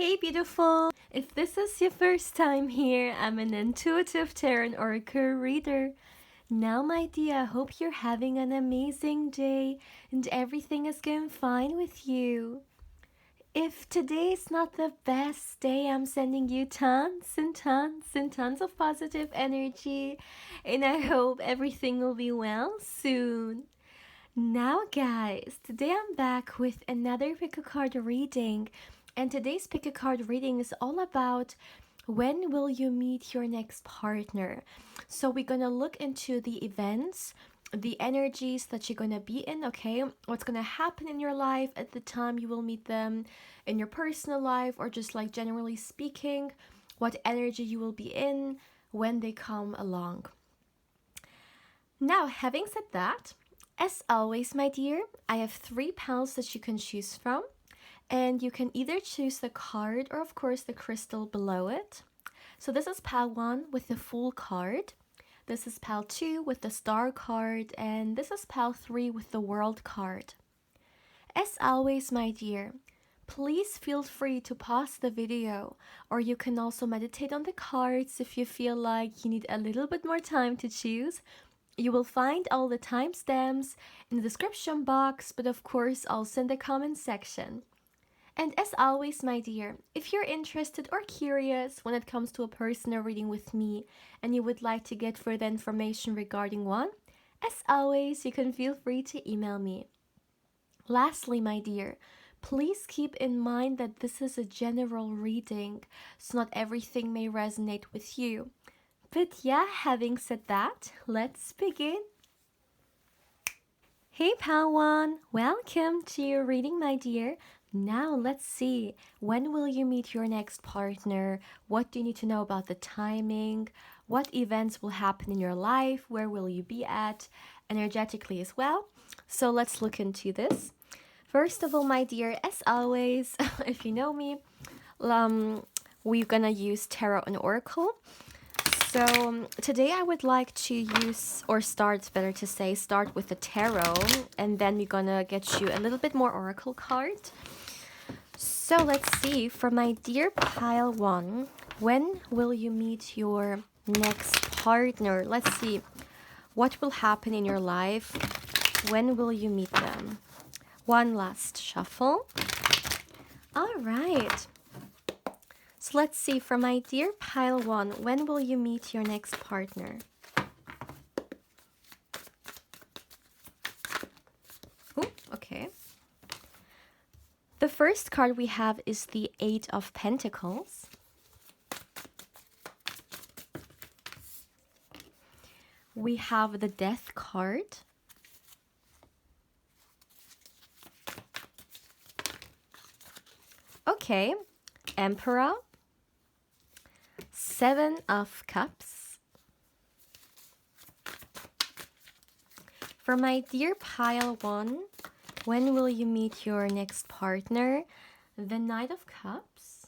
Hey beautiful! If this is your first time here, I'm an intuitive tarot oracle reader. Now my dear, I hope you're having an amazing day and everything is going fine with you. If today is not the best day, I'm sending you tons and tons and tons of positive energy, and I hope everything will be well soon. Now guys, today I'm back with another pick a card reading, and today's pick a card reading is all about when will you meet your next partner. So we're gonna look into the events, the energies that you're gonna be in, okay? What's gonna happen in your life at the time you will meet them, in your personal life, or just like generally speaking, what energy you will be in when they come along. Now, having said that, as always, my dear, I have 3 piles that you can choose from, and you can either choose the card or, of course, the crystal below it. So this is pile 1 with the Fool card, this is pile 2 with the Star card, and this is pile 3 with the World card. As always, my dear, please feel free to pause the video, or you can also meditate on the cards if you feel like you need a little bit more time to choose. You will find all the timestamps in the description box, but of course also in the comment section. And as always, my dear, if you're interested or curious when it comes to a personal reading with me and you would like to get further information regarding one, as always, you can feel free to email me. Lastly, my dear, please keep in mind that this is a general reading, so not everything may resonate with you. But yeah, having said that, let's begin. Hey pal one, welcome to your reading, my dear. Now let's see, when will you meet your next partner? What do you need to know about the timing? What events will happen in your life? Where will you be at energetically as well? So let's look into this. First of all, my dear, as always, if you know me, we're gonna use tarot and oracle. So today I would like to use, or start with the tarot, and then we're gonna get you a little bit more oracle card. So let's see, for my dear pile 1, when will you meet your next partner? Let's see, what will happen in your life? When will you meet them? One last shuffle. All right. So let's see, for my dear pile 1, when will you meet your next partner? Ooh, okay. The first card we have is the 8 of Pentacles. We have the Death card. Okay, Emperor. 7 of Cups. For my dear pile 1, when will you meet your next partner? The Knight of Cups.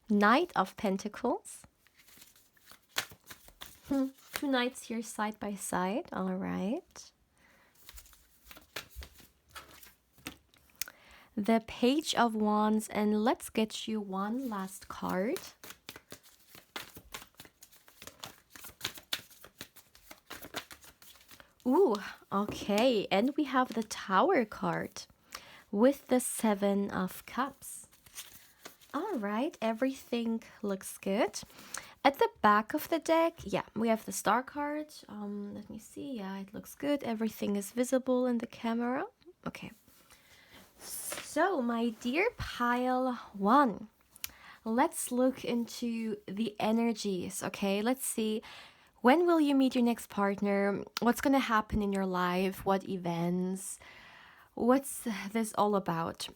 Knight of Pentacles. 2 knights here side by side. All right. The Page of Wands, and let's get you one last card. Ooh, okay, and we have the Tower card with the 7 of Cups. All right, everything looks good. At the back of the deck, yeah, we have the Star card. Let me see. Yeah, it looks good. Everything is visible in the camera. Okay. So, my dear pile 1, let's look into the energies, okay? Let's see, when will you meet your next partner? What's going to happen in your life? What events? What's this all about?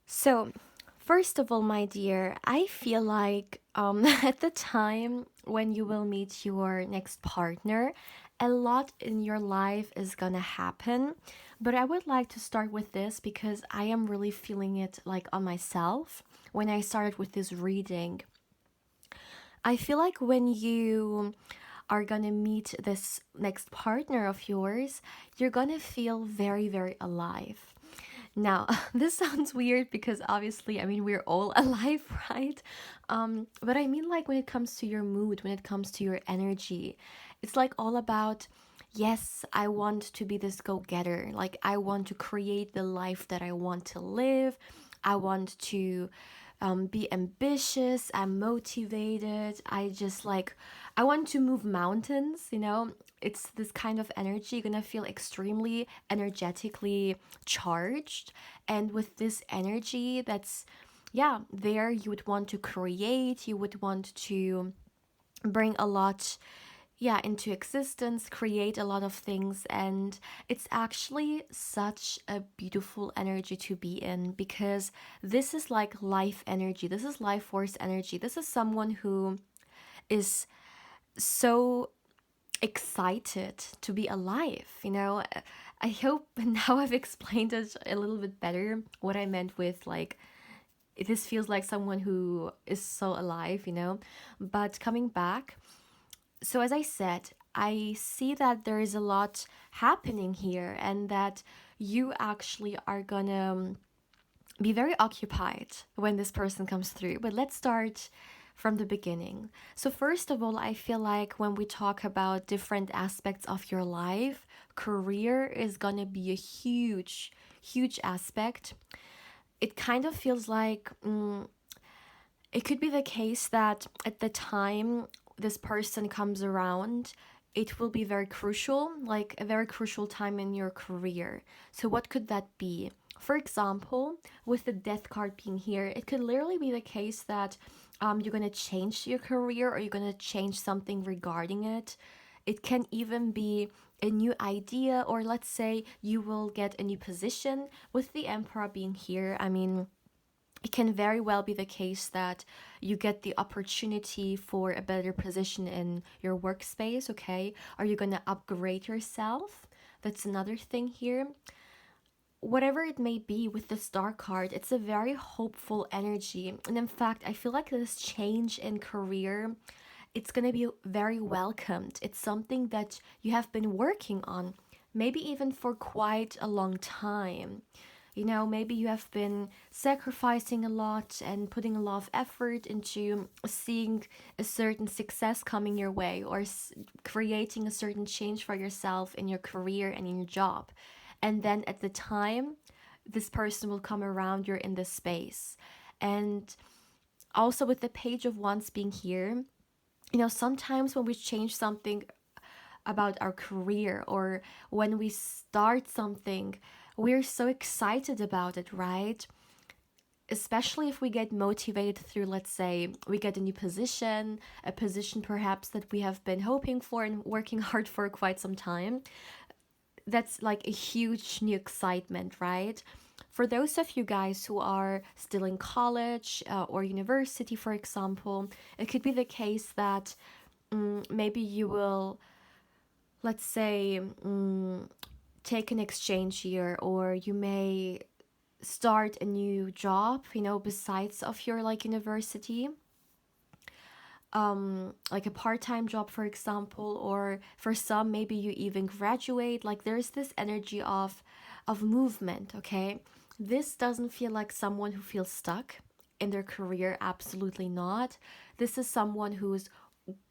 So, first of all, my dear, I feel like at the time when you will meet your next partner, a lot in your life is gonna happen. But I would like to start with this because I am really feeling it like on myself when I started with this reading. I feel like when you are gonna meet this next partner of yours, you're gonna feel very, very alive. Now, this sounds weird because obviously, I mean, we're all alive, right? But I mean, like, when it comes to your mood, when it comes to your energy, it's like all about, yes, I want to be this go getter. Like, I want to create the life that I want to live. I want to be ambitious. I'm motivated. I want to move mountains, you know? It's this kind of energy. You're gonna feel extremely energetically charged. And with this energy that's, yeah, there, you would want to create, you would want to bring a lot, yeah, into existence, create a lot of things. And it's actually such a beautiful energy to be in, because this is like life energy, this is life force energy, this is someone who is so excited to be alive, you know. I hope now I've explained it a little bit better, what I meant with like, this feels like someone who is so alive, you know. But coming back, so as I said, I see that there is a lot happening here, and that you actually are gonna be very occupied when this person comes through. But let's start from the beginning. So, first of all, I feel like when we talk about different aspects of your life, career is gonna be a huge, huge aspect. It kind of feels like it could be the case that at the time this person comes around, it will be very crucial, like a very crucial time in your career. So, what could that be? For example, with the death card being here, it could literally be the case that you're going to change your career, or you're going to change something regarding it. It can even be a new idea, or let's say you will get a new position. With the Emperor being here, I mean, it can very well be the case that you get the opportunity for a better position in your workspace, okay? Are you going to upgrade yourself? That's another thing here. Whatever it may be with the star card, it's a very hopeful energy. And in fact, I feel like this change in career, it's going to be very welcomed. It's something that you have been working on, maybe even for quite a long time. You know, maybe you have been sacrificing a lot and putting a lot of effort into seeing a certain success coming your way, or creating a certain change for yourself in your career and in your job. And then at the time, this person will come around, you're in this space. And also with the Page of Wands being here, you know, sometimes when we change something about our career, or when we start something, we're so excited about it, right? Especially if we get motivated through, let's say, we get a new position, a position perhaps that we have been hoping for and working hard for quite some time. That's like a huge new excitement, right? For those of you guys who are still in college or university, for example, it could be the case that maybe you will, let's say, take an exchange year, or you may start a new job, you know, besides of your like university, like a part-time job, for example. Or for some, maybe you even graduate. Like, there's this energy of movement, okay? This doesn't feel like someone who feels stuck in their career, absolutely not. This is someone who's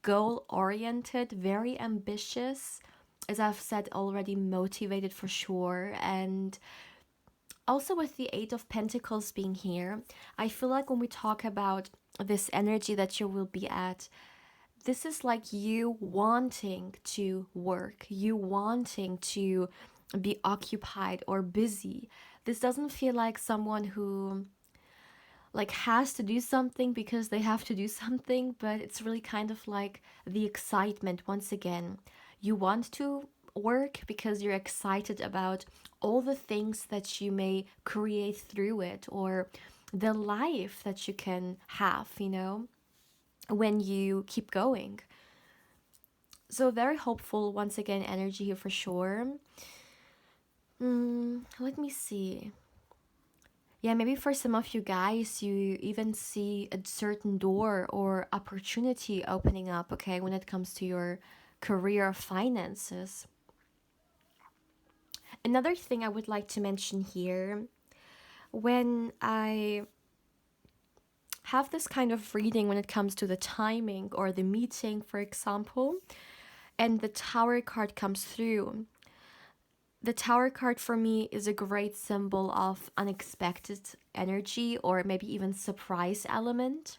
goal oriented, very ambitious, as I've said already, motivated for sure. And also with the Eight of Pentacles being here, I feel like when we talk about this energy that you will be at, this is like you wanting to work, you wanting to be occupied or busy. This doesn't feel like someone who like has to do something because they have to do something, but it's really kind of like the excitement once again. You want to work because you're excited about all the things that you may create through it, or the life that you can have, you know, when you keep going. So very hopeful once again energy here for sure. Let me see. Yeah, maybe for some of you guys, you even see a certain door or opportunity opening up, okay, when it comes to your career, finances. Another thing I would like to mention here, when I have this kind of reading when it comes to the timing or the meeting, for example, and the Tower card comes through. The Tower card for me is a great symbol of unexpected energy or maybe even surprise element.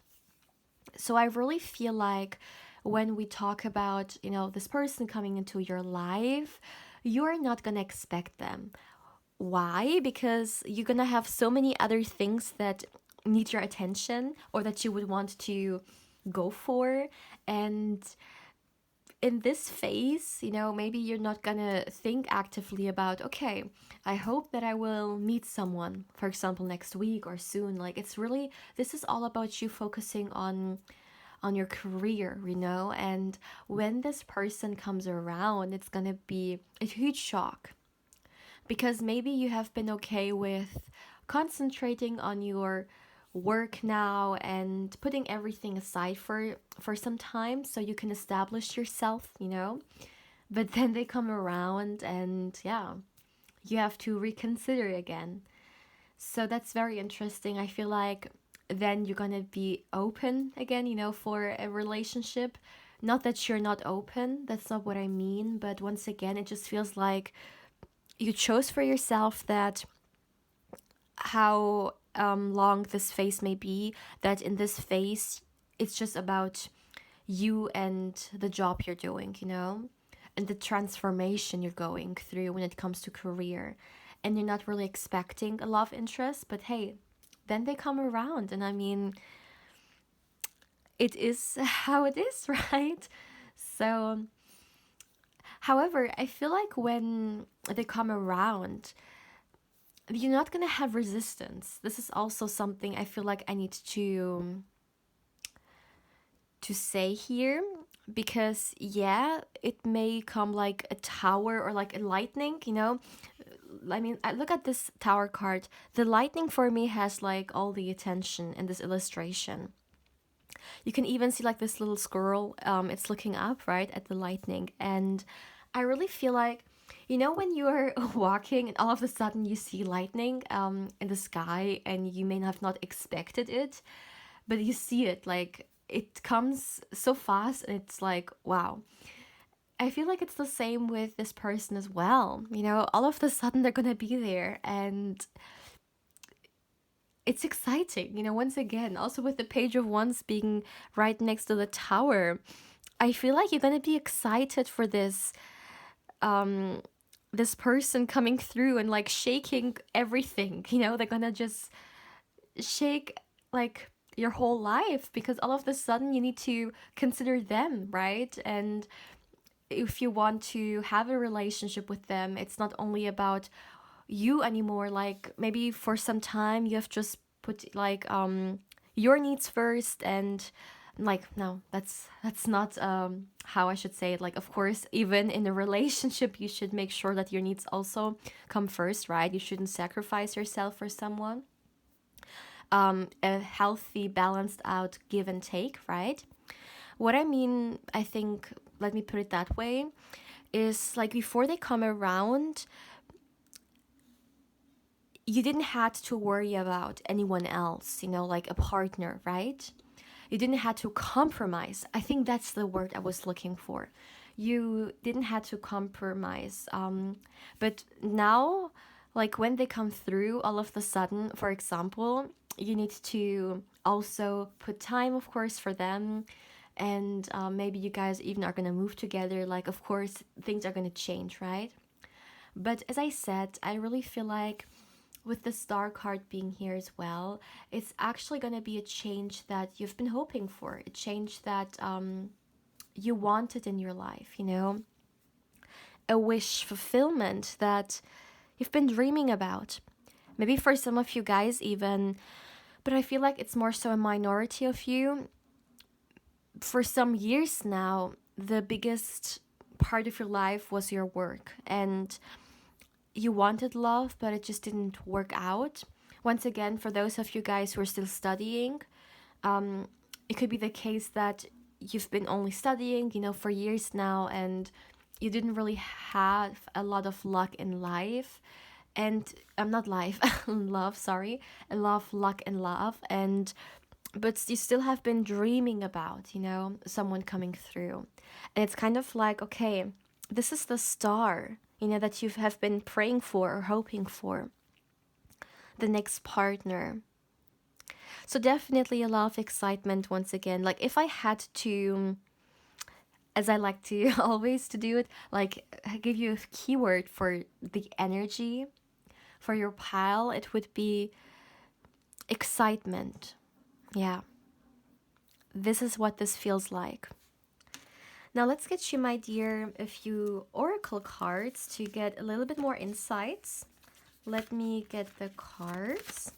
So I really feel like when we talk about, this person coming into your life, you're not going to expect them. Why? Because you're going to have so many other things that need your attention or that you would want to go for. And in this phase, maybe you're not gonna think actively about, okay, I hope that I will meet someone, for example, next week or soon. Like, it's really, this is all about you focusing on your career, and when this person comes around, it's gonna be a huge shock, because maybe you have been okay with concentrating on your work now and putting everything aside for some time so you can establish yourself, but then they come around and yeah, you have to reconsider again. So that's very interesting. I feel like then you're gonna be open again, for a relationship. Not that you're not open, that's not what I mean, but once again, it just feels like you chose for yourself that how long this phase may be, that in this phase, it's just about you and the job you're doing, and the transformation you're going through when it comes to career. And you're not really expecting a love interest, but hey, then they come around. And I mean, it is how it is, right? So, however, I feel like when they come around, you're not gonna have resistance. This is also something I feel like I need to say here, because yeah, it may come like a tower or like a lightning, I mean, I look at this tower card. The lightning for me has like all the attention in this illustration. You can even see like this little squirrel, it's looking up, right, at the lightning. And I really feel like, when you're walking and all of a sudden you see lightning in the sky, and you may have not expected it, but you see it, like it comes so fast, and it's like, wow. I feel like it's the same with this person as well. All of a sudden they're gonna be there, and it's exciting. Once again, also with the Page of Wands being right next to the Tower, I feel like you're gonna be excited for this person coming through and like shaking everything. They're gonna just shake like your whole life, because all of a sudden you need to consider them, right? And if you want to have a relationship with them, it's not only about you anymore. Like, maybe for some time you have just put like your needs first, and like, no, that's not how I should say it. Like, of course, even in a relationship, you should make sure that your needs also come first, right? You shouldn't sacrifice yourself for someone. A healthy, balanced out give and take, right? What I mean, I think, let me put it that way, is like before they come around, you didn't have to worry about anyone else, like a partner, right? You didn't have to compromise. I think that's the word I was looking for. You didn't have to compromise. But now, like when they come through, all of a sudden, for example, you need to also put time, of course, for them. And maybe you guys even are going to move together. Like, of course, things are going to change, right? But as I said, I really feel like with the star card being here as well, it's actually going to be a change that you've been hoping for, a change that you wanted in your life, a wish fulfillment that you've been dreaming about. Maybe for some of you guys even, but I feel like it's more so a minority of you. For some years now, the biggest part of your life was your work, and you wanted love, but it just didn't work out. Once again, for those of you guys who are still studying, it could be the case that you've been only studying, for years now, and you didn't really have a lot of luck in life. And I'm not life, love, sorry. I love luck and love. And but you still have been dreaming about, someone coming through. And it's kind of like, okay, this is the star, that you have been praying for or hoping for, the next partner. So definitely a lot of excitement once again. Like if I had to, as I like to always to do it, like give you a keyword for the energy for your pile, it would be excitement. Yeah. This is what this feels like. Now let's get you, my dear, a few oracle cards to get a little bit more insights. Let me get the cards.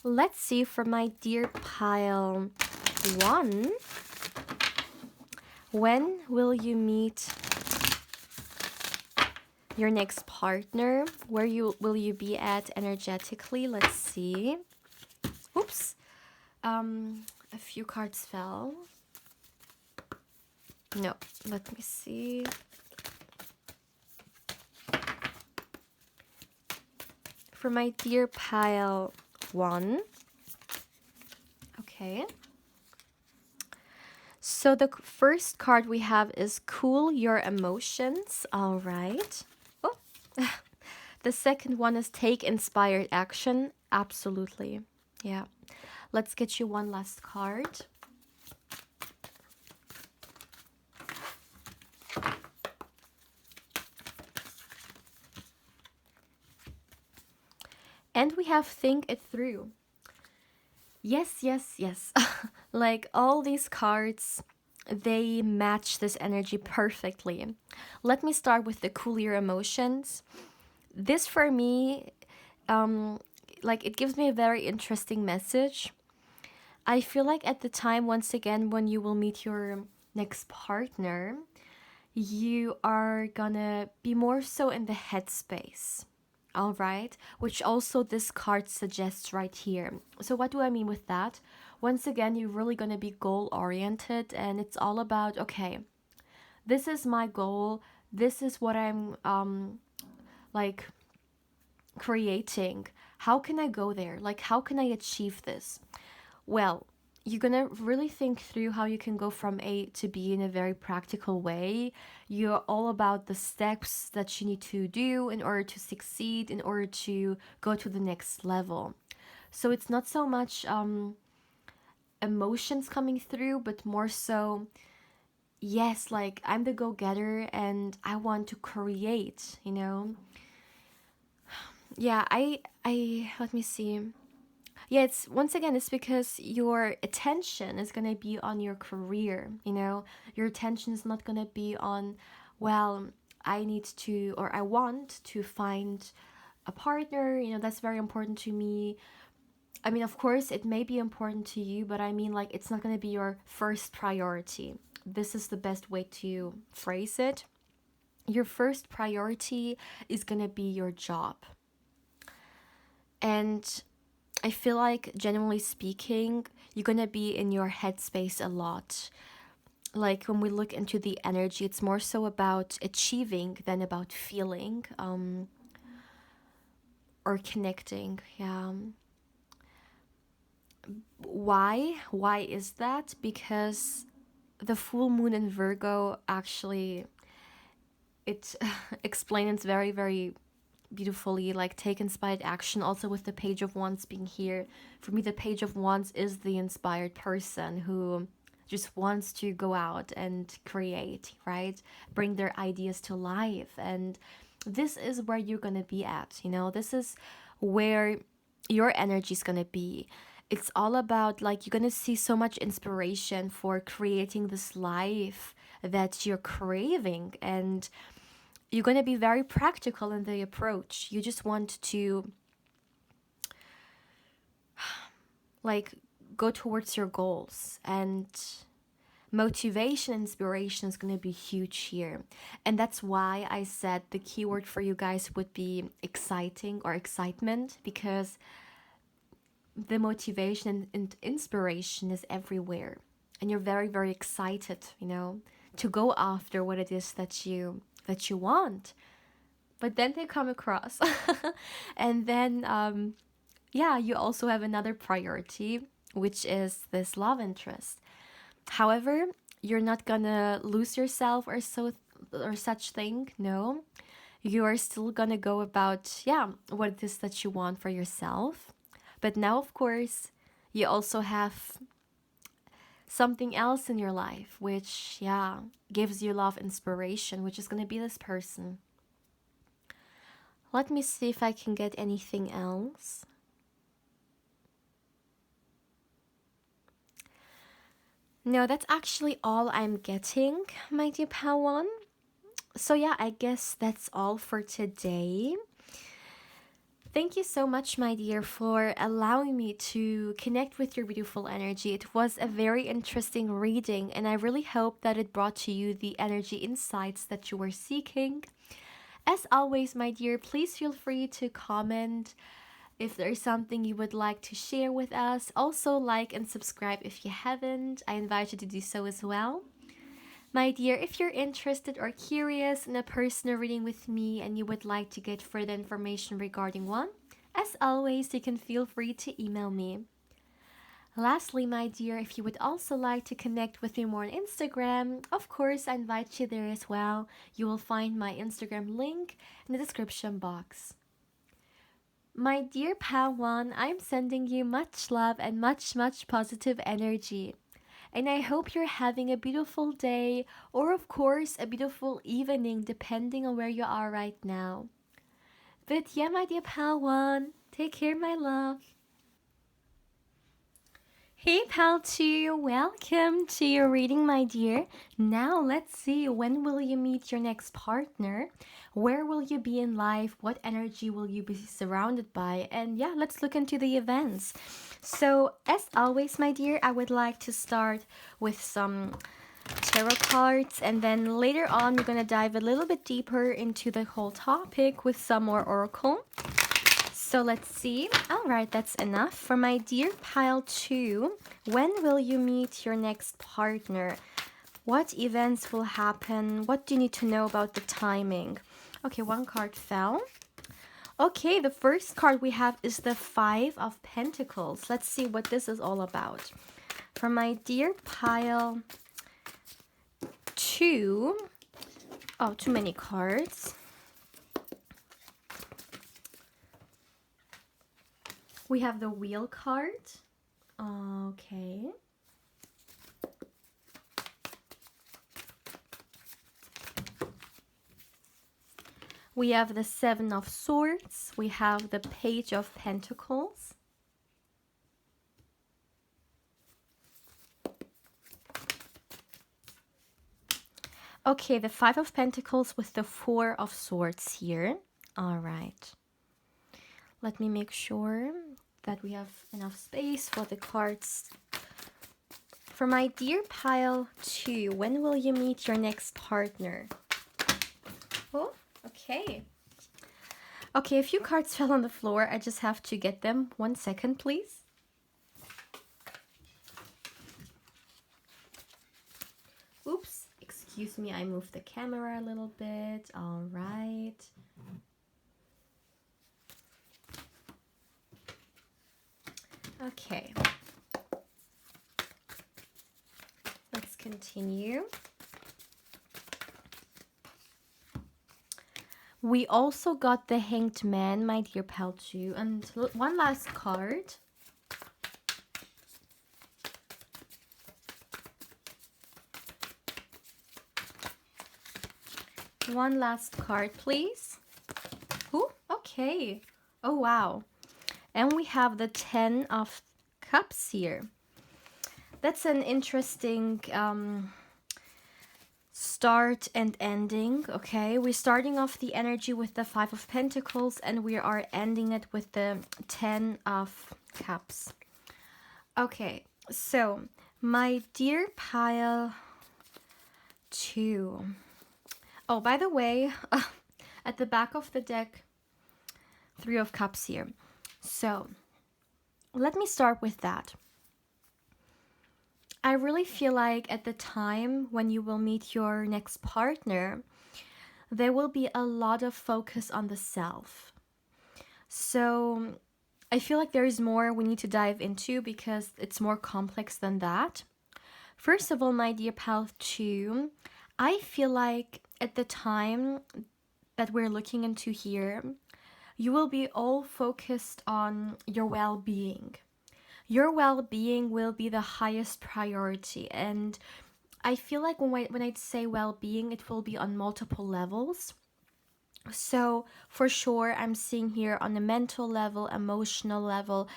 Let's see for my dear pile 1. When will you meet your next partner? Where will you be at energetically? Let's see. Oops. A few cards fell. No, let me see. For my dear pile 1. Okay. So the first card we have is Cool Your Emotions. All right. Oh. The second one is Take Inspired Action. Absolutely. Yeah. Let's get you one last card. And we have Think It Through. Yes, yes, yes. Like all these cards, they match this energy perfectly. Let me start with the Cool Your Emotions. This for me, like it gives me a very interesting message. I feel like at the time, once again, when you will meet your next partner, you are gonna be more so in the headspace. All right, which also this card suggests right here. So what do I mean with that? Once again, you're really gonna be goal oriented, and it's all about, okay, this is my goal. This is what I'm like creating. How can I go there? Like, how can I achieve this? Well, you're gonna really think through how you can go from A to B in a very practical way. You're all about the steps that you need to do in order to succeed, in order to go to the next level. So it's not so much emotions coming through, but more so, yes, like I'm the go-getter and I want to create, Yeah, I let me see. Yeah, it's once again, it's because your attention is going to be on your career, Your attention is not going to be on, well, I need to, or I want to find a partner, that's very important to me. I mean, of course, it may be important to you, but I mean, like, it's not going to be your first priority. This is the best way to phrase it. Your first priority is going to be your job. And I feel like, generally speaking, you're gonna be in your headspace a lot. Like when we look into the energy, it's more so about achieving than about feeling or connecting. Yeah. Why? Why is that? Because the full moon in Virgo actually, it explains very, very beautifully, like take inspired action. Also with the Page of Wands being here, for me the Page of Wands is the inspired person who just wants to go out and create, right? Bring their ideas to life. And this is where you're gonna be at, this is where your energy is gonna be. It's all about, like, you're gonna see so much inspiration for creating this life that you're craving, and you're going to be very practical in the approach. You just want to, like, go towards your goals. And motivation, inspiration is going to be huge here. And that's why I said the keyword for you guys would be exciting or excitement, because the motivation and inspiration is everywhere, and you're very, very excited, to go after what it is that you want. But then they come across, and then yeah, you also have another priority, which is this love interest. However, you're not gonna lose yourself or so or such thing. No, you are still gonna go about, yeah, what it is that you want for yourself. But now, of course, you also have something else in your life which, yeah, gives you love inspiration, which is gonna be this person. Let me see if I can get anything else. No, that's actually all I'm getting, my dear Pawan. So yeah, I guess that's all for today. Thank you so much, my dear, for allowing me to connect with your beautiful energy. It was a very interesting reading, and I really hope that it brought to you the energy insights that you were seeking. As always, my dear, please feel free to comment if there's something you would like to share with us. Also, like and subscribe if you haven't. I invite you to do so as well. My dear, if you're interested or curious in a personal reading with me and you would like to get further information regarding one, as always, you can feel free to email me. Lastly, my dear, if you would also like to connect with me more on Instagram, of course, I invite you there as well. You will find my Instagram link in the description box. My dear Pawan, I'm sending you much love and much, much positive energy. And I hope you're having a beautiful day, or of course, a beautiful evening, depending on where you are right now. But yeah, my dear Pawan, take care, my love. Hey pal 2, welcome to your reading, my dear. Now let's see, when will you meet your next partner? Where will you be in life? What energy will you be surrounded by? And yeah, let's look into the events. So as always, my dear, I would like to start with some tarot cards, and then later on we're gonna dive a little bit deeper into the whole topic with some more oracle. So let's see. All right, that's enough. For my dear pile 2, when will you meet your next partner? What events will happen? What do you need to know about the timing? Okay, one card fell. Okay, the first card we have is the 5 of Pentacles. Let's see what this is all about. For my dear pile 2, oh, too many cards. We have the Wheel card. Okay. We have the 7 of Swords. We have the Page of Pentacles. Okay, the 5 of Pentacles with the 4 of Swords here. All right. Let me make sure that we have enough space for the cards. For my dear pile 2, when will you meet your next partner? Oh, okay. Okay, a few cards fell on the floor. I just have to get them. 1 second, please. Oops, excuse me, I moved the camera a little bit. All right. Okay. Let's continue. We also got the Hanged Man, my dear pal 2, and one last card. One last card, please. Ooh, okay. Oh, wow. And we have the 10 of Cups here. That's an interesting start and ending, okay? We're starting off the energy with the 5 of Pentacles, and we are ending it with the 10 of Cups. Okay, so my dear pile 2. Oh, by the way, at the back of the deck, 3 of Cups here. So let me start with that. I really feel like at the time when you will meet your next partner, there will be a lot of focus on the self. So I feel like there is more we need to dive into because it's more complex than that. First of all, my dear pal, too, I feel like at the time that we're looking into here, you will be all focused on your well being. Your well being will be the highest priority. And I feel like when I say well being, it will be on multiple levels. So, for sure, I'm seeing here on the mental level, emotional level,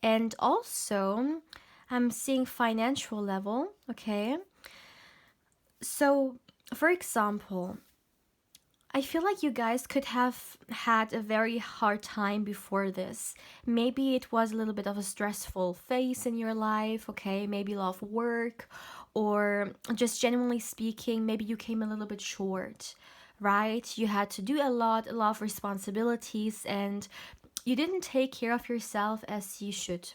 and also I'm seeing financial level, okay? So, for example, I feel like you guys could have had a very hard time before this. Maybe it was a little bit of a stressful phase in your life, okay? Maybe a lot of work, or just genuinely speaking, maybe you came a little bit short, right? You had to do a lot of responsibilities, and you didn't take care of yourself as you should.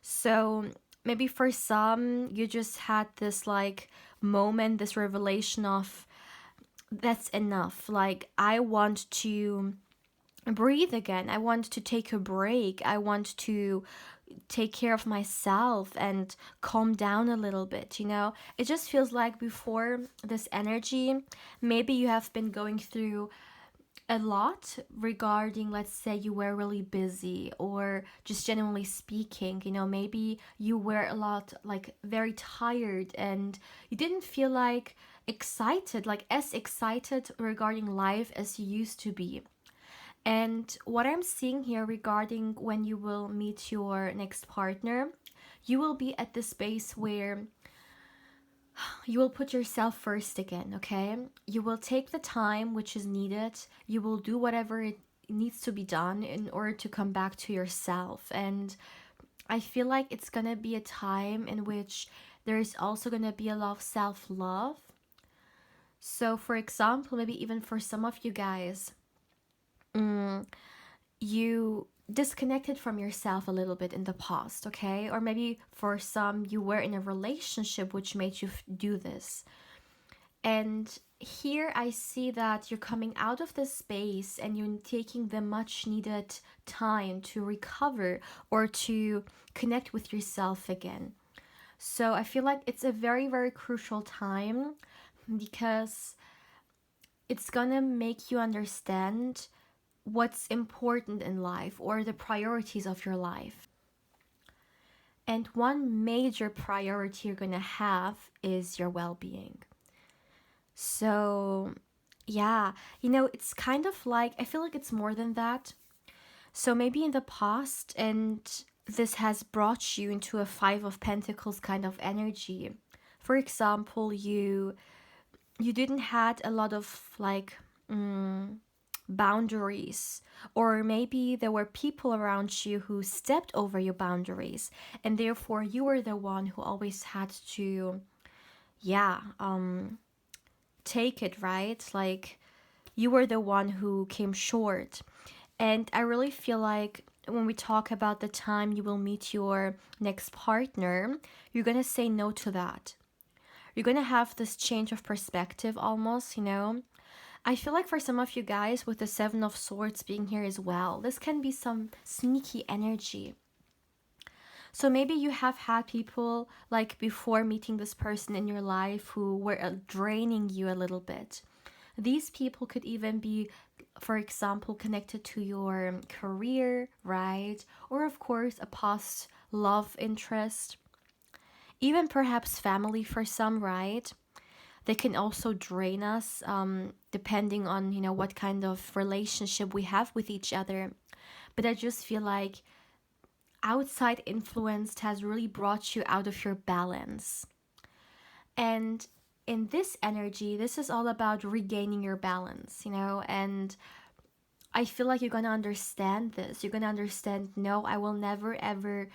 So maybe for some, you just had this like moment, this revelation of that's enough. Like, I want to breathe again. I want to take a break. I want to take care of myself and calm down a little bit, you know? It just feels like before this energy, maybe you have been going through a lot regarding, let's say, you were really busy, or just genuinely speaking, you know, maybe you were a lot like very tired and you didn't feel like excited, like as excited regarding life as you used to be. And what I'm seeing here regarding when you will meet your next partner, you will be at the space where you will put yourself first again, okay? You will take the time which is needed. You will do whatever it needs to be done in order to come back to yourself. And I feel like it's gonna be a time in which there is also gonna be a lot of self love. So, for example, maybe even for some of you guys, you disconnected from yourself a little bit in the past, okay? Or maybe for some, you were in a relationship which made you do this. And here I see that you're coming out of this space and you're taking the much needed time to recover or to connect with yourself again. So I feel like it's a very, very crucial time because it's gonna make you understand what's important in life or the priorities of your life. And one major priority you're gonna have is your well being. So, yeah, you know, it's kind of like, I feel like it's more than that. So, maybe in the past, and this has brought you into a Five of Pentacles kind of energy. For example, you didn't had a lot of like boundaries, or maybe there were people around you who stepped over your boundaries, and therefore you were the one who always had to, yeah, take it, right? Like, you were the one who came short. And I really feel like when we talk about the time you will meet your next partner, you're gonna say no to that. You're gonna have this change of perspective almost, you know? I feel like for some of you guys, with the Seven of Swords being here as well, this can be some sneaky energy. So maybe you have had people like before meeting this person in your life who were draining you a little bit. These people could even be, for example, connected to your career, right? Or, of course, a past love interest. Even perhaps family for some, right? They can also drain us, depending on, you know, what kind of relationship we have with each other. But I just feel like outside influence has really brought you out of your balance. And in this energy, this is all about regaining your balance, you know, and I feel like you're gonna understand this. You're gonna understand, no, I will never ever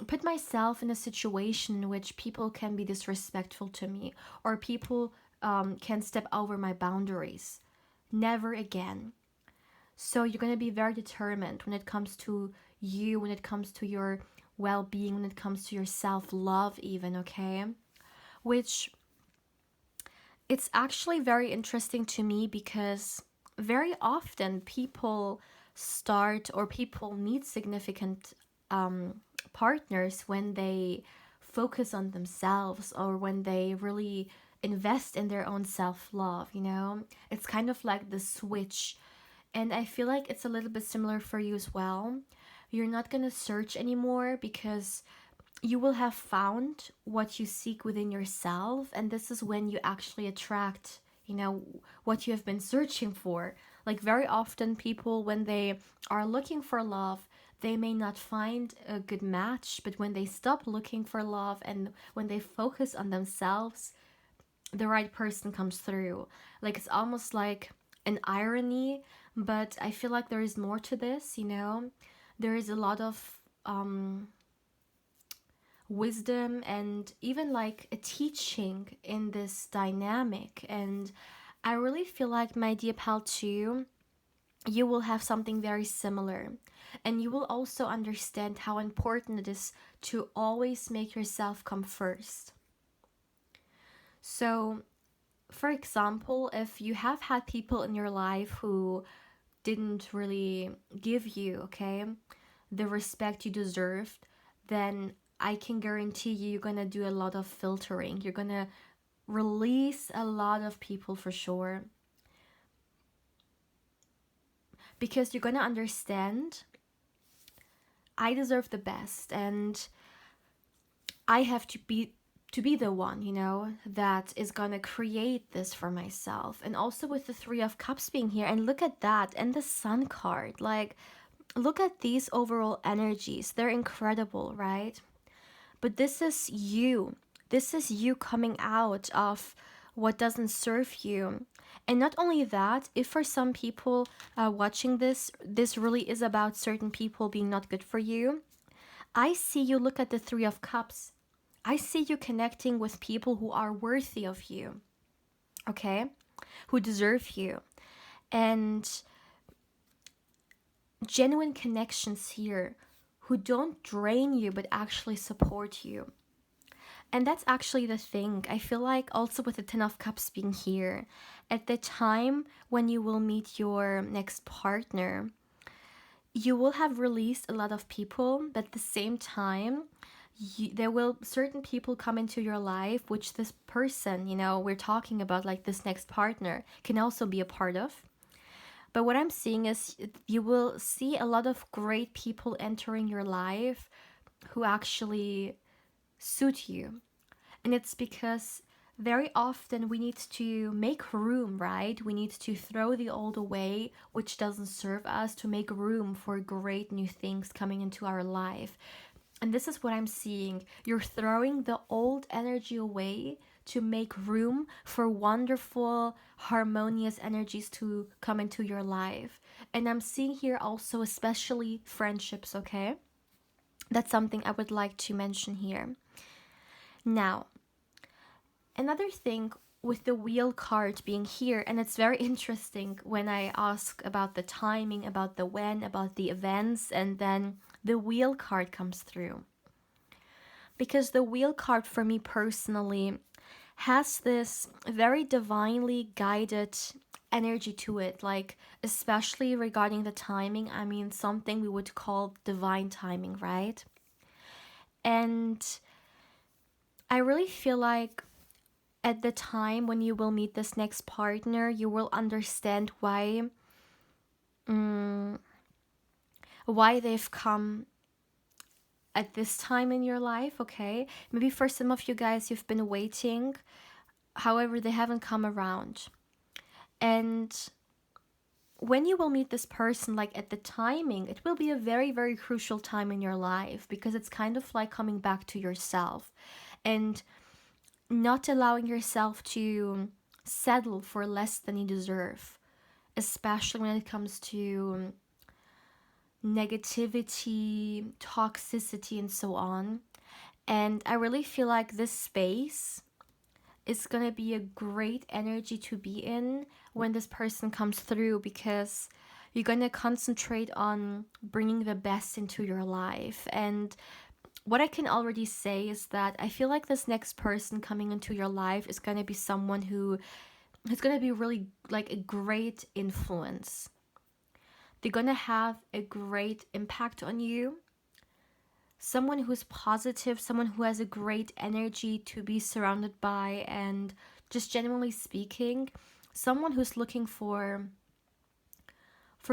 put myself in a situation in which people can be disrespectful to me, or people can step over my boundaries. Never again. So you're gonna be very determined when it comes to you, when it comes to your well-being, when it comes to your self-love even, okay? Which it's actually very interesting to me because very often people start or people meet significant um, partners when they focus on themselves or when they really invest in their own self-love, you know? It's kind of like the switch. And I feel like it's a little bit similar for you as well. You're not going to search anymore because you will have found what you seek within yourself, and this is when you actually attract, you know, what you have been searching for. Like very often people, when they are looking for love, they may not find a good match, but when they stop looking for love and when they focus on themselves, the right person comes through. Like it's almost like an irony, but I feel like there is more to this, you know. There is a lot of wisdom and even like a teaching in this dynamic. And I really feel like, my dear pal, too, you will have something very similar. And you will also understand how important it is to always make yourself come first. So, for example, if you have had people in your life who didn't really give you, okay, the respect you deserved, then I can guarantee you're gonna do a lot of filtering. You're gonna release a lot of people for sure. Because you're gonna understand, I deserve the best and I have to be the one, you know, that is gonna create this for myself. And also with the Three of Cups being here, and look at that, and the Sun card, like look at these overall energies. They're incredible, right? But this is you. This is you coming out of what doesn't serve you. And not only that, if for some people watching this, this really is about certain people being not good for you, I see you look at the Three of Cups. I see you connecting with people who are worthy of you, okay? Who deserve you. And genuine connections here who don't drain you but actually support you. And that's actually the thing. I feel like also with the Ten of Cups being here, at the time when you will meet your next partner, you will have released a lot of people, but at the same time, there will certain people come into your life, which this person, you know, we're talking about, like this next partner, can also be a part of. But what I'm seeing is you will see a lot of great people entering your life who actually suit you. And it's because very often we need to make room, right? We need to throw the old away, which doesn't serve us, to make room for great new things coming into our life. And this is what I'm seeing. You're throwing the old energy away to make room for wonderful, harmonious energies to come into your life. And I'm seeing here also, especially friendships, okay? That's something I would like to mention here. Now, another thing with the wheel card being here, and it's very interesting when I ask about the timing, about the when, about the events, and then the wheel card comes through. Because the wheel card for me personally has this very divinely guided energy to it, like especially regarding the timing. I mean, something we would call divine timing, right? And I really feel like at the time when you will meet this next partner, you will understand why they've come at this time in your life, okay? Maybe for some of you guys, you've been waiting, however, they haven't come around. And when you will meet this person, like at the timing, it will be a very, very crucial time in your life because it's kind of like coming back to yourself and not allowing yourself to settle for less than you deserve, especially when it comes to negativity, toxicity, and so on. And I really feel like this space is gonna be a great energy to be in when this person comes through, because you're gonna concentrate on bringing the best into your life. And what I can already say is that I feel like this next person coming into your life is going to be someone who is going to be really like a great influence. They're going to have a great impact on you. Someone who's positive, someone who has a great energy to be surrounded by, and just generally speaking, someone who's looking for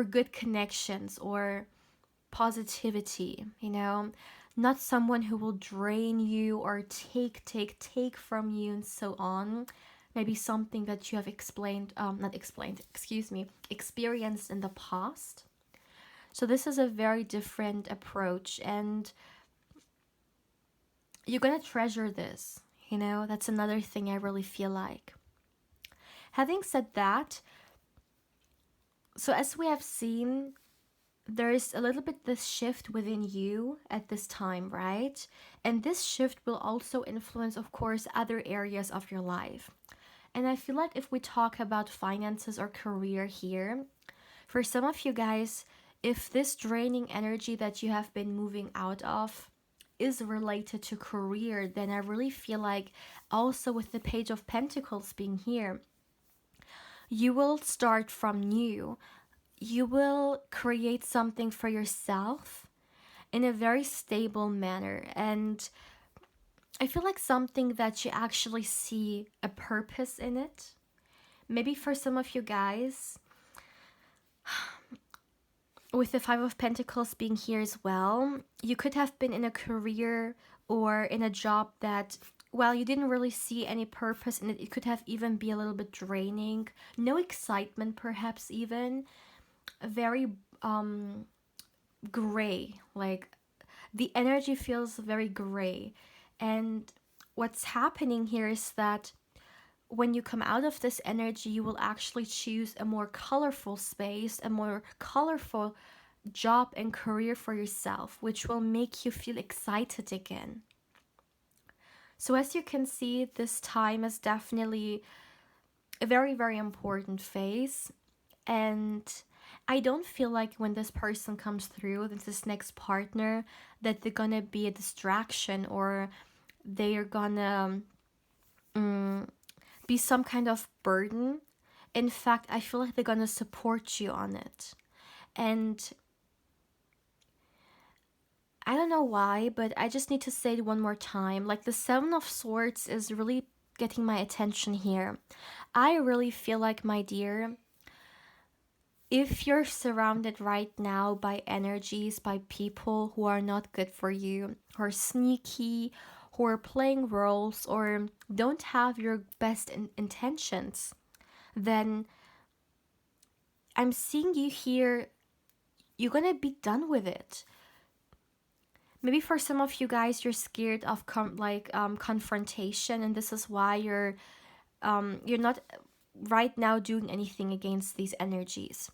good connections or positivity, not someone who will drain you or take from you and so on. Maybe something that you have experienced in the past. So this is a very different approach, and you're gonna treasure this. That's another thing I really feel like. Having said that, so as we have seen, there's a little bit this shift within you at this time, right? And this shift will also influence, of course, other areas of your life. And I feel like if we talk about finances or career here, for some of you guys, if this draining energy that you have been moving out of is related to career, then I really feel like also with the Page of Pentacles being here, you will start from new. You will create something for yourself in a very stable manner. And I feel like something that you actually see a purpose in it. Maybe for some of you guys, with the Five of Pentacles being here as well, you could have been in a career or in a job that, well, you didn't really see any purpose in it. It could have even be a little bit draining. No excitement, perhaps even. Very gray. Like the energy feels very gray. And what's happening here is that when you come out of this energy, you will actually choose a more colorful space, a more colorful job and career for yourself, which will make you feel excited again. So as you can see, this time is definitely a very, very important phase. And I don't feel like when this person comes through, this next partner, that they're gonna be a distraction or they're gonna be some kind of burden. In fact, I feel like they're gonna support you on it. And I don't know why, but I just need to say it one more time. Like the Seven of Swords is really getting my attention here. I really feel like, my dear, if you're surrounded right now by energies, by people who are not good for you, who are sneaky, who are playing roles, or don't have your best intentions, then I'm seeing you here, you're gonna be done with it. Maybe for some of you guys, you're scared of confrontation, and this is why you're not right now doing anything against these energies.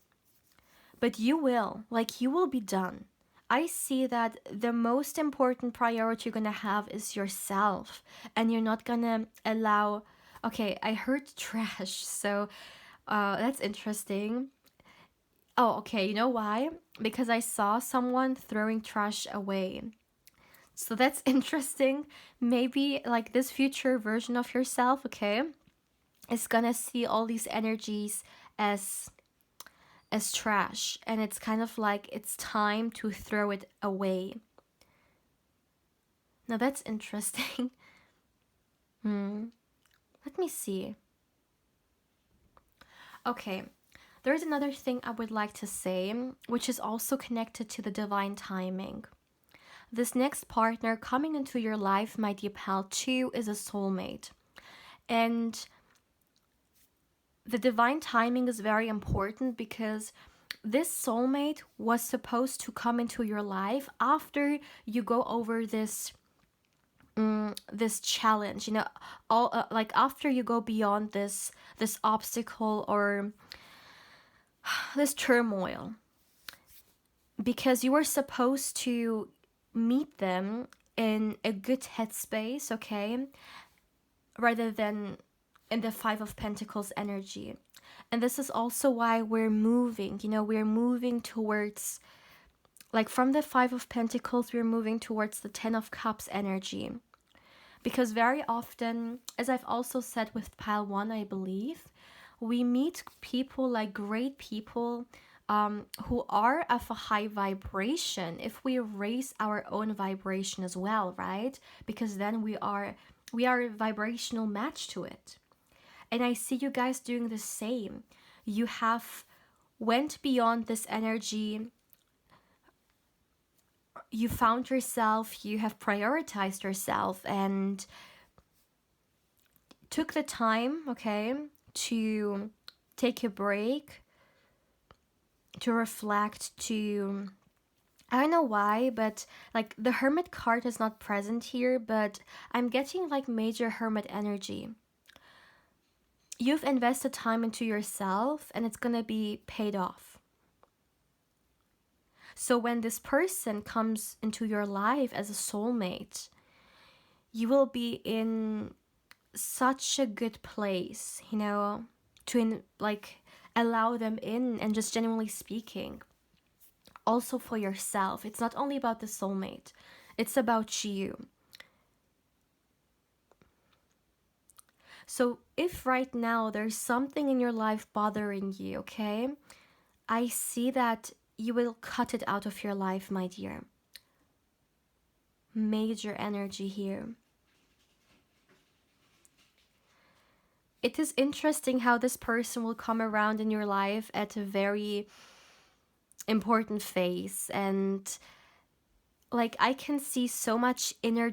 But you will be done. I see that the most important priority you're gonna have is yourself, and you're not gonna allow. Okay, I heard trash, so that's interesting. Oh, okay, you know why? Because I saw someone throwing trash away. So that's interesting. Maybe like this future version of yourself, okay, is gonna see all these energies as trash, and it's kind of like it's time to throw it away. Now that's interesting. Let me see. Okay, there's another thing I would like to say, which is also connected to the divine timing. This next partner coming into your life, my dear pal, too, is a soulmate. And the divine timing is very important because this soulmate was supposed to come into your life after you go over this challenge, all like after you go beyond this obstacle or this turmoil, because you were supposed to meet them in a good headspace, okay, rather than in the Five of Pentacles energy. And this is also why we're moving towards like from the Five of Pentacles, we're moving towards the Ten of Cups energy. Because very often, as I've also said with pile 1, I believe, we meet people, like great people, who are of a high vibration if we raise our own vibration as well, right? Because then we are a vibrational match to it. And I see you guys doing the same. You have went beyond this energy. You found yourself, you have prioritized yourself, and took the time, okay, to take a break, to reflect, to, I don't know why, but like the Hermit card is not present here, but I'm getting like major Hermit energy. You've invested time into yourself and it's gonna be paid off. So when this person comes into your life as a soulmate, you will be in such a good place, you know, to like allow them in. And just genuinely speaking, also for yourself, it's not only about the soulmate, it's about you. So if right now there's something in your life bothering you, okay, I see that you will cut it out of your life, my dear. Major energy here. It is interesting how this person will come around in your life at a very important phase, and like I can see so much inner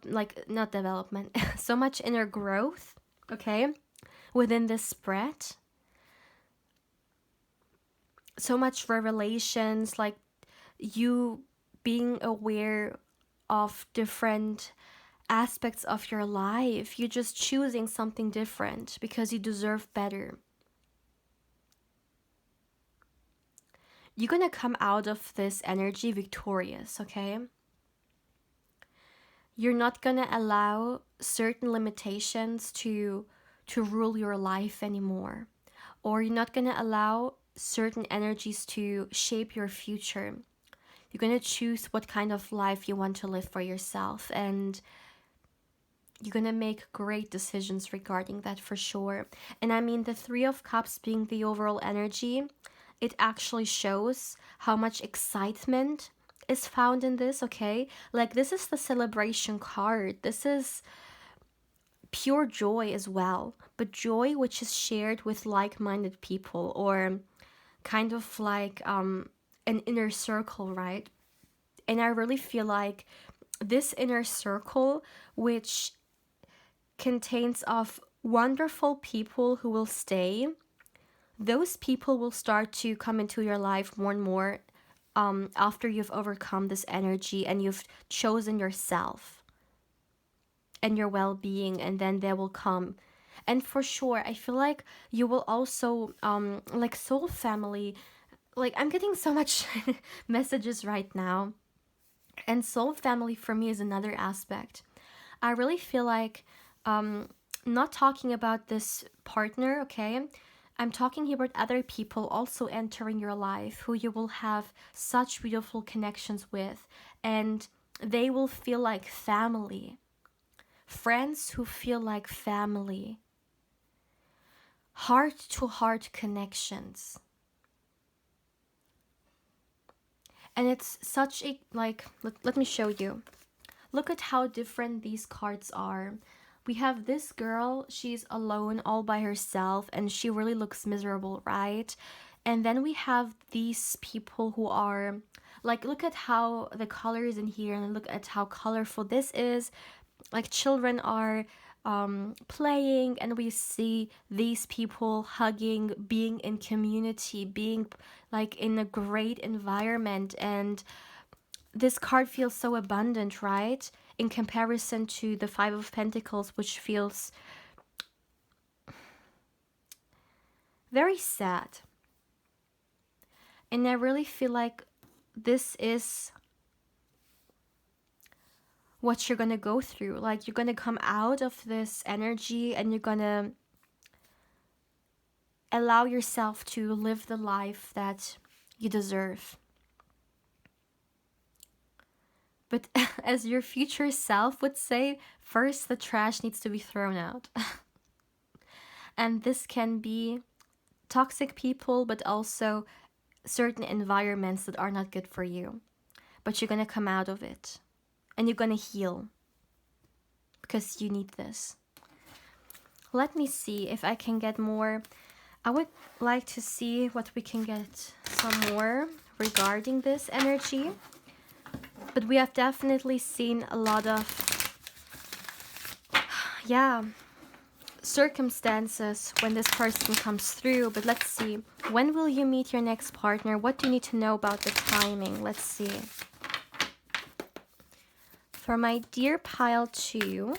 like not development, so much inner growth, okay, within this spread. So much revelations, like you being aware of different aspects of your life. You're just choosing something different because you deserve better. You're gonna come out of this energy victorious, okay? You're not gonna allow certain limitations to rule your life anymore. Or you're not gonna allow certain energies to shape your future. You're gonna choose what kind of life you want to live for yourself, and you're gonna make great decisions regarding that for sure. And I mean, the Three of Cups being the overall energy, it actually shows how much excitement is found in this, okay? Like, this is the celebration card. This is pure joy as well, but joy which is shared with like-minded people, or kind of like an inner circle, right? And I really feel like this inner circle, which contains of wonderful people who will stay, those people will start to come into your life more and more after you've overcome this energy and you've chosen yourself and your well-being, and then they will come. And for sure, I feel like you will also like soul family, like I'm getting so much messages right now. And soul family for me is another aspect. I really feel like not talking about this partner, okay? I'm talking here about other people also entering your life who you will have such beautiful connections with, and they will feel like family. Friends who feel like family. Heart to heart connections. And it's such a, like, let me show you. Look at how different these cards are. We have this girl, she's alone all by herself, and she really looks miserable, right? And then we have these people who are, like, look at how the colors in here, and look at how colorful this is. Like, children are playing, and we see these people hugging, being in community, being like in a great environment. And this card feels so abundant, right? In comparison to the Five of Pentacles, which feels very sad. And I really feel like this is what you're gonna go through. Like, you're gonna come out of this energy and you're gonna allow yourself to live the life that you deserve. But as your future self would say, first the trash needs to be thrown out. And this can be toxic people, but also certain environments that are not good for you. But you're gonna come out of it and you're gonna heal because you need this. Let me see if I can get more. I would like to see what we can get some more regarding this energy. But we have definitely seen a lot of, yeah, circumstances when this person comes through. But let's see. When will you meet your next partner? What do you need to know about the timing? Let's see. For my dear pile 2,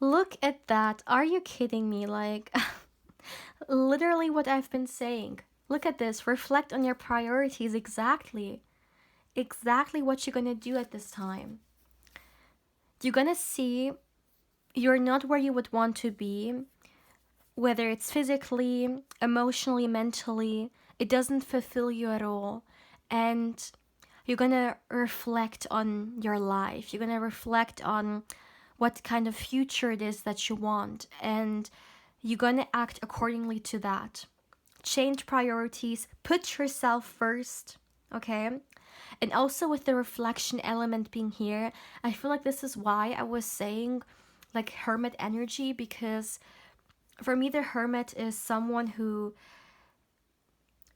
look at that. Are you kidding me? Like, literally what I've been saying. Look at this. Reflect on your priorities. Exactly what you're gonna do at this time. You're gonna see you're not where you would want to be, whether it's physically, emotionally, mentally. It doesn't fulfill you at all. And you're gonna reflect on your life. You're gonna reflect on what kind of future it is that you want, and you're gonna act accordingly to that. Change priorities, put yourself first, okay? And also with the reflection element being here, I feel like this is why I was saying like hermit energy, because for me the hermit is someone who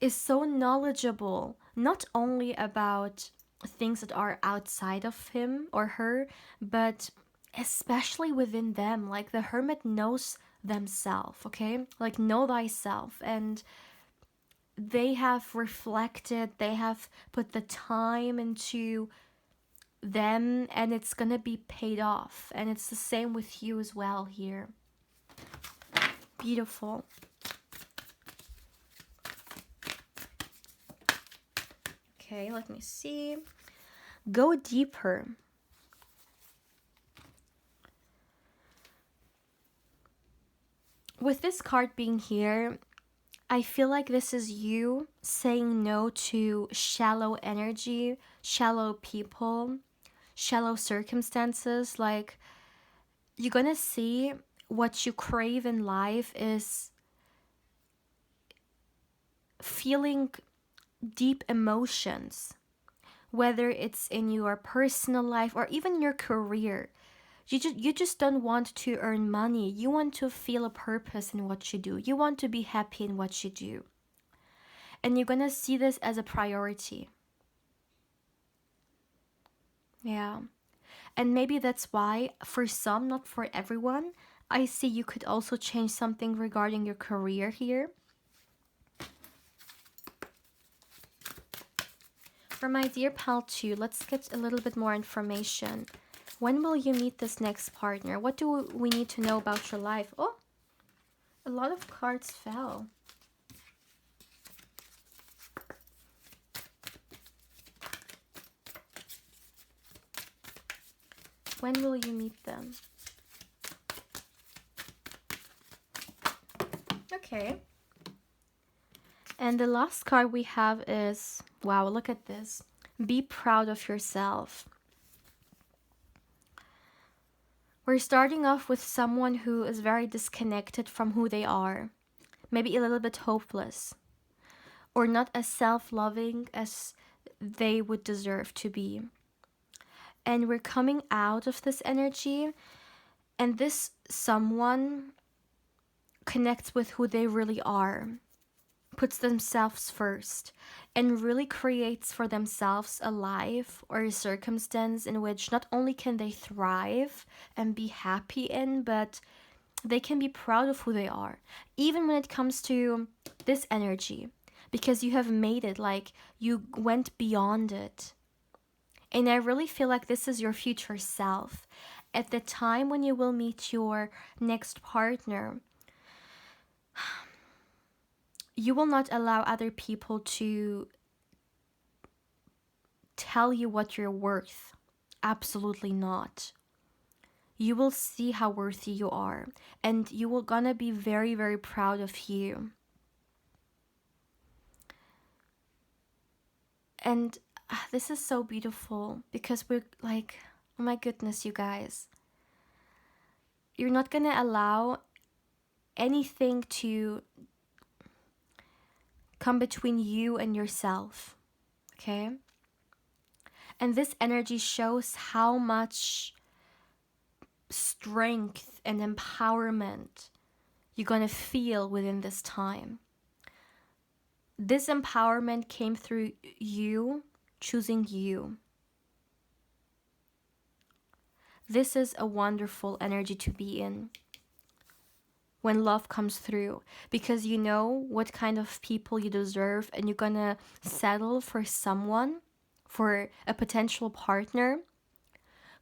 is so knowledgeable, not only about things that are outside of him or her, but especially within them. Like the hermit knows themselves, okay? Like know thyself. And they have reflected, they have put the time into them, and it's gonna be paid off. And it's the same with you as well here. Beautiful. Okay, let me see. Go deeper. With this card being here, I feel like this is you saying no to shallow energy, shallow people, shallow circumstances. Like, you're gonna see what you crave in life is feeling deep emotions, whether it's in your personal life or even your career. You just don't want to earn money. You want to feel a purpose in what you do. You want to be happy in what you do. And you're gonna see this as a priority. Yeah. And maybe that's why, for some, not for everyone, I see you could also change something regarding your career here. For my dear pal 2, let's get a little bit more information. When will you meet this next partner? What do we need to know about your life? Oh, a lot of cards fell. When will you meet them? Okay. And the last card we have is, wow, look at this. Be proud of yourself. We're starting off with someone who is very disconnected from who they are. Maybe a little bit hopeless. Or not as self-loving as they would deserve to be. And we're coming out of this energy, and this someone connects with who they really are, puts themselves first, and really creates for themselves a life or a circumstance in which not only can they thrive and be happy in, but they can be proud of who they are, even when it comes to this energy, because you have made it, like you went beyond it. And I really feel like this is your future self. At the time when you will meet your next partner, you will not allow other people to tell you what you're worth. Absolutely not. You will see how worthy you are, and you will gonna be very, very proud of you. And this is so beautiful because we're like, oh my goodness, you guys. You're not going to allow anything to come between you and yourself. Okay? And this energy shows how much strength and empowerment you're going to feel within this time. This empowerment came through you choosing you. This is a wonderful energy to be in when love comes through, because you know what kind of people you deserve, and you're gonna settle for someone, for a potential partner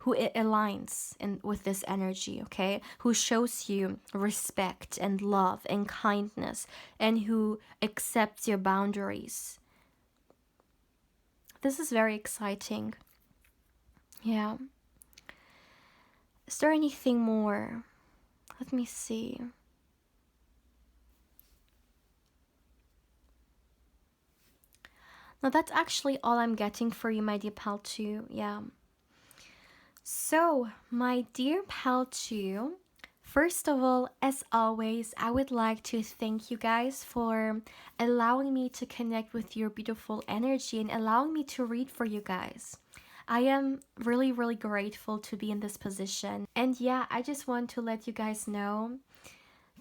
who it aligns with this energy, okay? Who shows you respect and love and kindness, and who accepts your boundaries. This is very exciting. Yeah. Is there anything more? Let me see. Now that's actually all I'm getting for you, my dear pal 2. Yeah. So, my dear pal 2, first of all, as always, I would like to thank you guys for allowing me to connect with your beautiful energy and allowing me to read for you guys. I am really, really grateful to be in this position. And yeah, I just want to let you guys know,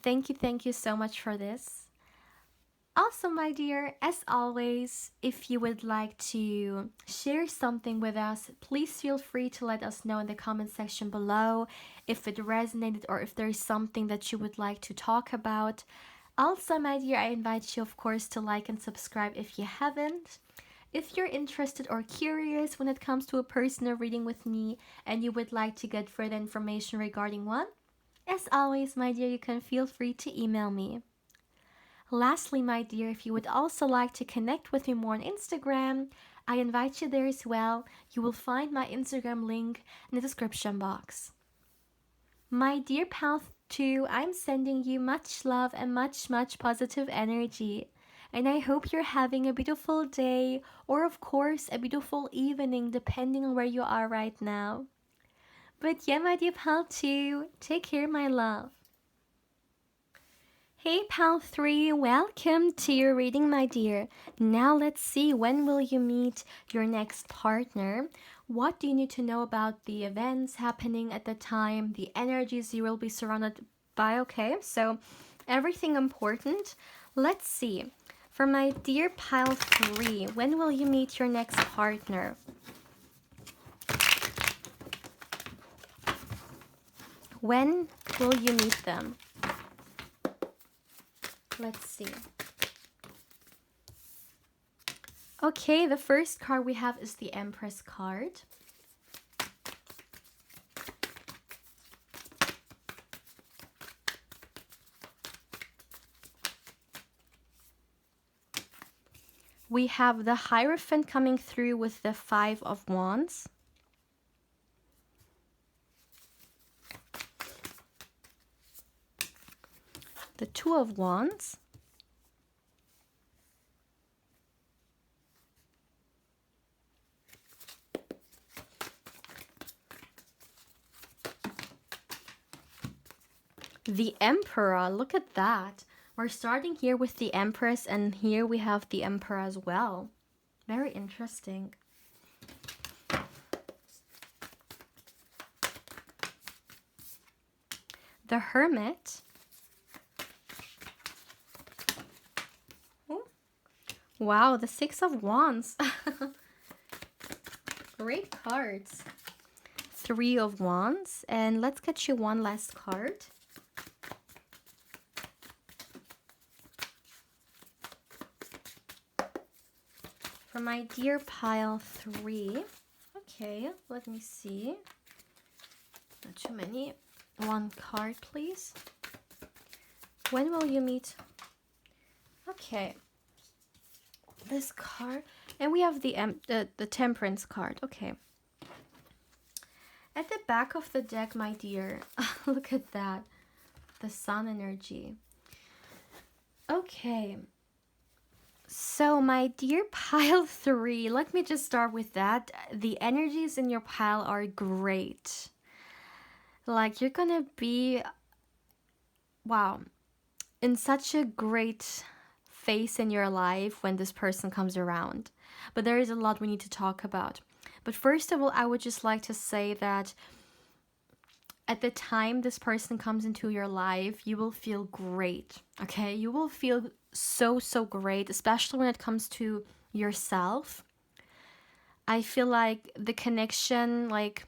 thank you so much for this. Also, my dear, as always, if you would like to share something with us, please feel free to let us know in the comment section below if it resonated or if there's something that you would like to talk about. Also, my dear, I invite you, of course, to like and subscribe if you haven't. If you're interested or curious when it comes to a personal reading with me and you would like to get further information regarding one, as always, my dear, you can feel free to email me. Lastly, my dear, if you would also like to connect with me more on Instagram, I invite you there as well. You will find my Instagram link in the description box. My dear pal 2, I'm sending you much love and much positive energy. And I hope you're having a beautiful day, or of course a beautiful evening, depending on where you are right now. But yeah, my dear pal 2, take care, my love. Hey pal 3, welcome to your reading, my dear. Now let's see, when will you meet your next partner? What do you need to know about the events happening at the time, the energies you will be surrounded by? Okay, so everything important. Let's see. For my dear pile 3, when will you meet your next partner? When will you meet them? Let's see. Okay, the first card we have is the Empress card. We have the Hierophant coming through with the 5 of Wands. The 2 of Wands. The Emperor, look at that. We're starting here with the Empress, and here we have the Emperor as well. Very interesting. The Hermit. Wow, the 6 of Wands. Great cards. 3 of Wands. And let's get you one last card. For my dear pile 3. Okay, let me see. Not too many. One card, please. When will you meet? Okay. This card, and we have the Temperance card. Okay. At the back of the deck, my dear, look at that, the Sun energy. Okay, So, my dear pile three, let me just start with that. The energies in your pile are great. Like, you're gonna be, wow, in such a great phase in your life when this person comes around. But there is a lot we need to talk about. But first of all, I would just like to say that at the time this person comes into your life, you will feel great, okay? You will feel so, so great, especially when it comes to yourself. I feel like the connection, like,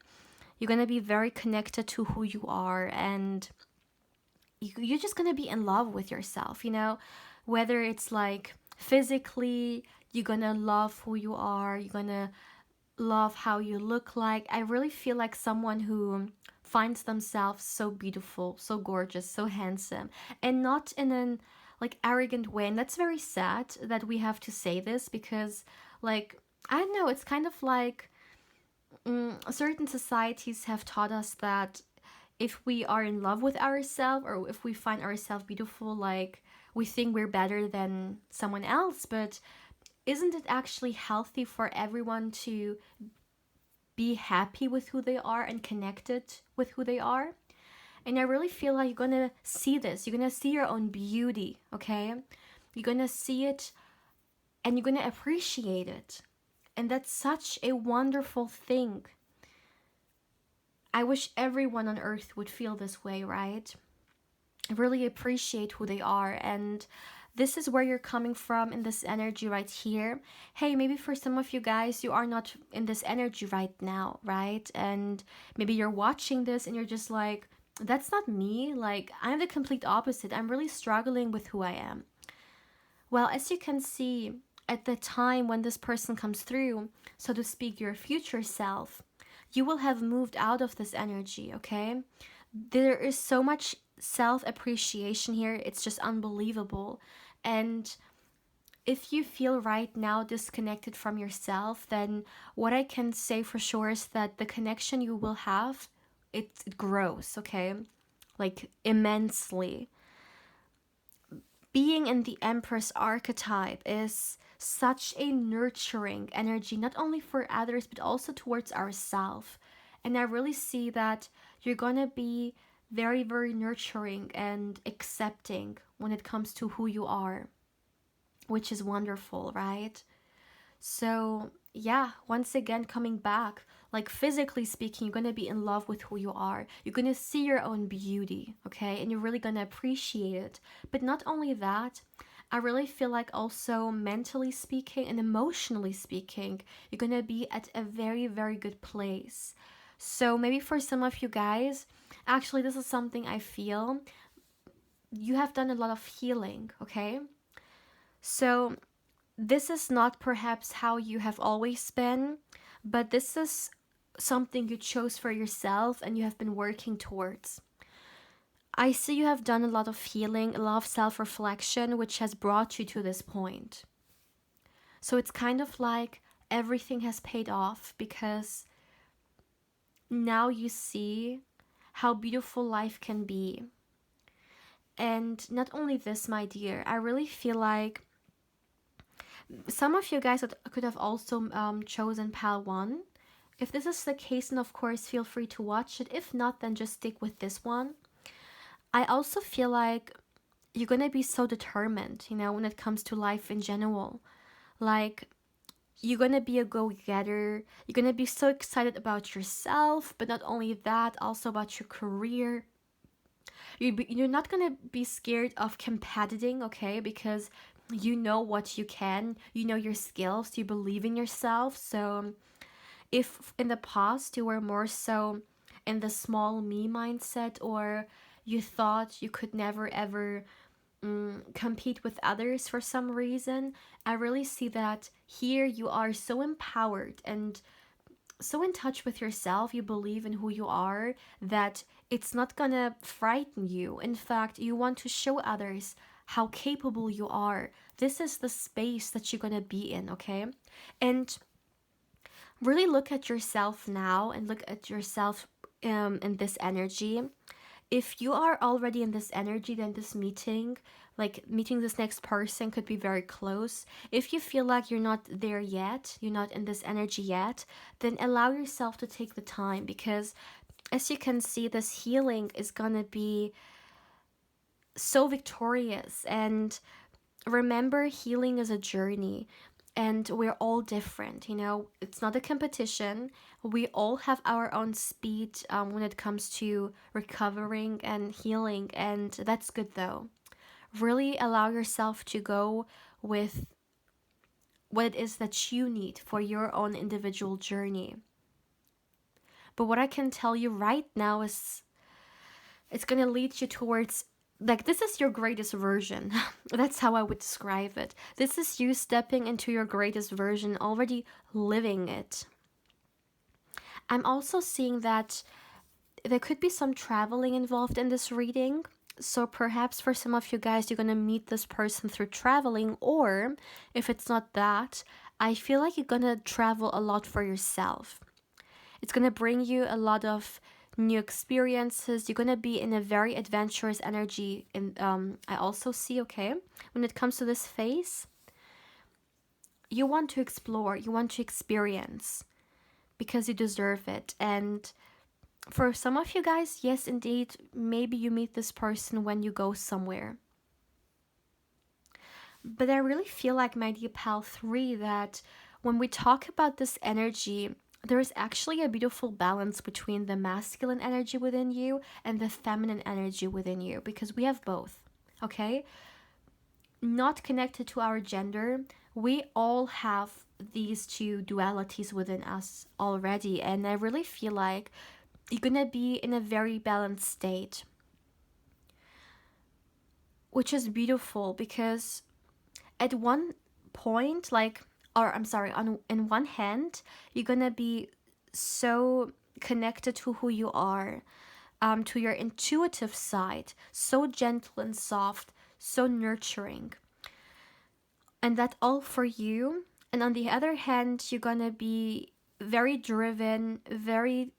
you're gonna be very connected to who you are, and you're just gonna be in love with yourself, you know? Whether it's like physically, you're gonna love who you are, you're gonna love how you look like. I really feel like someone who finds themselves so beautiful, so gorgeous, so handsome, and not in an like arrogant way. And that's very sad that we have to say this because, like, I don't know, it's kind of like certain societies have taught us that if we are in love with ourselves or if we find ourselves beautiful, like we think we're better than someone else. But isn't it actually healthy for everyone to be happy with who they are and connected with who they are? And I really feel like you're gonna see this. You're gonna see your own beauty, okay? You're gonna see it and you're gonna appreciate it. And that's such a wonderful thing. I wish everyone on earth would feel this way, right? Really appreciate who they are. And this is where you're coming from in this energy right here. Hey, maybe for some of you guys, you are not in this energy right now, right? And maybe you're watching this and you're just like, that's not me. Like, I'm the complete opposite. I'm really struggling with who I am. Well, as you can see, at the time when this person comes through, so to speak, your future self, you will have moved out of this energy, okay? There is so much self appreciation here, it's just unbelievable. And if you feel right now disconnected from yourself, then what I can say for sure is that the connection you will have, it grows, okay? Like immensely. Being in the Empress archetype is such a nurturing energy, not only for others, but also towards ourselves. And I really see that you're gonna be very, very nurturing and accepting when it comes to who you are, which is wonderful, right? So, yeah, once again, coming back, like physically speaking, you're gonna be in love with who you are. You're gonna see your own beauty, okay? And you're really gonna appreciate it. But not only that, I really feel like also mentally speaking and emotionally speaking, you're gonna be at a very, very good place. So, maybe for some of you guys, actually, this is something I feel you have done a lot of healing, okay? So, this is not perhaps how you have always been, but this is something you chose for yourself and you have been working towards. I see you have done a lot of healing, a lot of self reflection, which has brought you to this point. So it's kind of like everything has paid off because now you see how beautiful life can be. And not only this, my dear, I really feel like some of you guys could have also chosen PAL 1. If this is the case, then of course feel free to watch it. If not, then just stick with this one. I also feel like you're gonna be so determined, you know, when it comes to life in general. Like, you're gonna be a go-getter. You're gonna be so excited about yourself, but not only that, also about your career. You're not gonna be scared of competing, okay? Because you know what you can, you know your skills, you believe in yourself. So if in the past you were more so in the small me mindset, or you thought you could never ever compete with others for some reason, I really see that here you are so empowered and so in touch with yourself, you believe in who you are, that it's not gonna frighten you. In fact, you want to show others how capable you are. This is the space that you're gonna be in, okay? And really look at yourself now and look at yourself in this energy. if you are already in this energy, then this meeting, like meeting this next person, could be very close. If you feel like you're not there yet, you're not in this energy yet, then allow yourself to take the time, because as you can see, this healing is gonna be so victorious. And remember, healing is a journey, and we're all different. It's not a competition. We all have our own speed when it comes to recovering and healing, and that's good though. Really allow yourself to go with what it is that you need for your own individual journey. But what I can tell you right now is it's going to lead you towards, like, this is your greatest version. That's how I would describe it. This is you stepping into your greatest version, already living it. I'm also seeing that there could be some traveling involved in this reading. So perhaps for some of you guys, you're going to meet this person through traveling, or if it's not that, I feel like you're going to travel a lot for yourself. It's going to bring you a lot of new experiences. You're going to be in a very adventurous energy. And I also see, okay, when it comes to this phase, you want to explore, you want to experience, because you deserve it. And for some of you guys, yes, indeed, maybe you meet this person when you go somewhere. But I really feel like, my dear pal 3, that when we talk about this energy, there is actually a beautiful balance between the masculine energy within you and the feminine energy within you, because we have both, okay? Not connected to our gender, we all have these two dualities within us already, and I really feel like you're gonna be in a very balanced state, which is beautiful, because at one point, in one hand, you're gonna be so connected to who you are, to your intuitive side, so gentle and soft, so nurturing, and that all for you. And on the other hand, you're gonna be very driven, very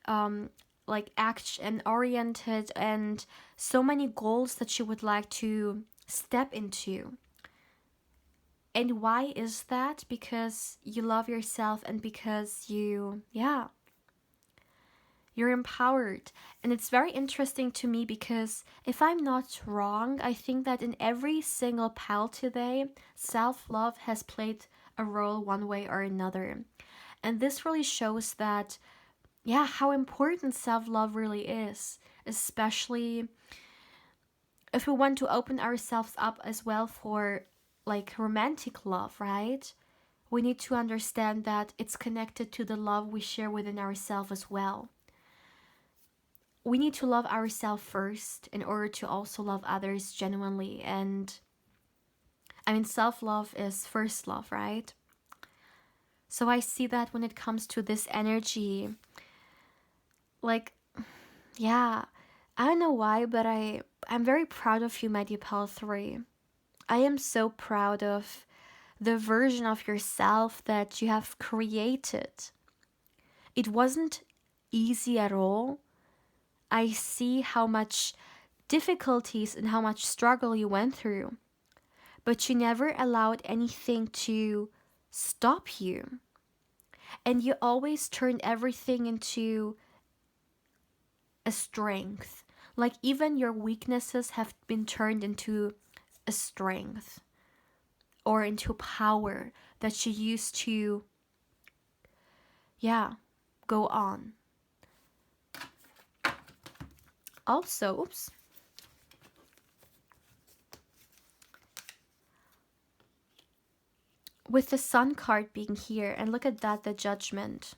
like action oriented, and so many goals that you would like to step into. And why is that? Because you love yourself, and because you're empowered. And it's very interesting to me, because if I'm not wrong, I think that in every single pal today, self-love has played a role one way or another. And this really shows that, how important self-love really is, especially if we want to open ourselves up as well for like romantic love, right? We need to understand that it's connected to the love we share within ourselves as well. We need to love ourselves first in order to also love others genuinely. And I mean, self-love is first love, right? So I see that when it comes to this energy, like, I don't know why, but I'm very proud of you, my dear pal 3. I am so proud of the version of yourself that you have created. It wasn't easy at all. I see how much difficulties and how much struggle you went through, but you never allowed anything to stop you. And you always turned everything into a strength. Like, even your weaknesses have been turned into a strength, or into power that you use to, go on. Also, with the Sun card being here, and look at that, the Judgment.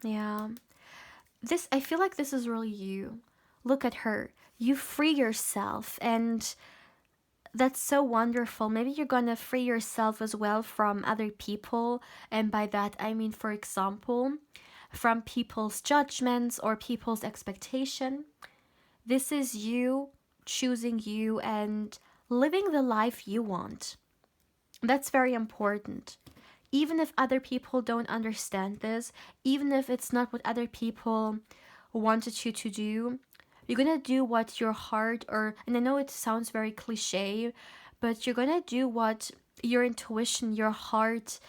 This, I feel like this is really you. Look at her. You free yourself, and that's so wonderful. Maybe you're gonna free yourself as well from other people, and by that I mean, for example, from people's judgments or people's expectation. This is you choosing you and living the life you want. That's very important. Even if other people don't understand this, even if it's not what other people wanted you to do, You're gonna do what your heart, and I know it sounds very cliche, but you're gonna do what your intuition, your heart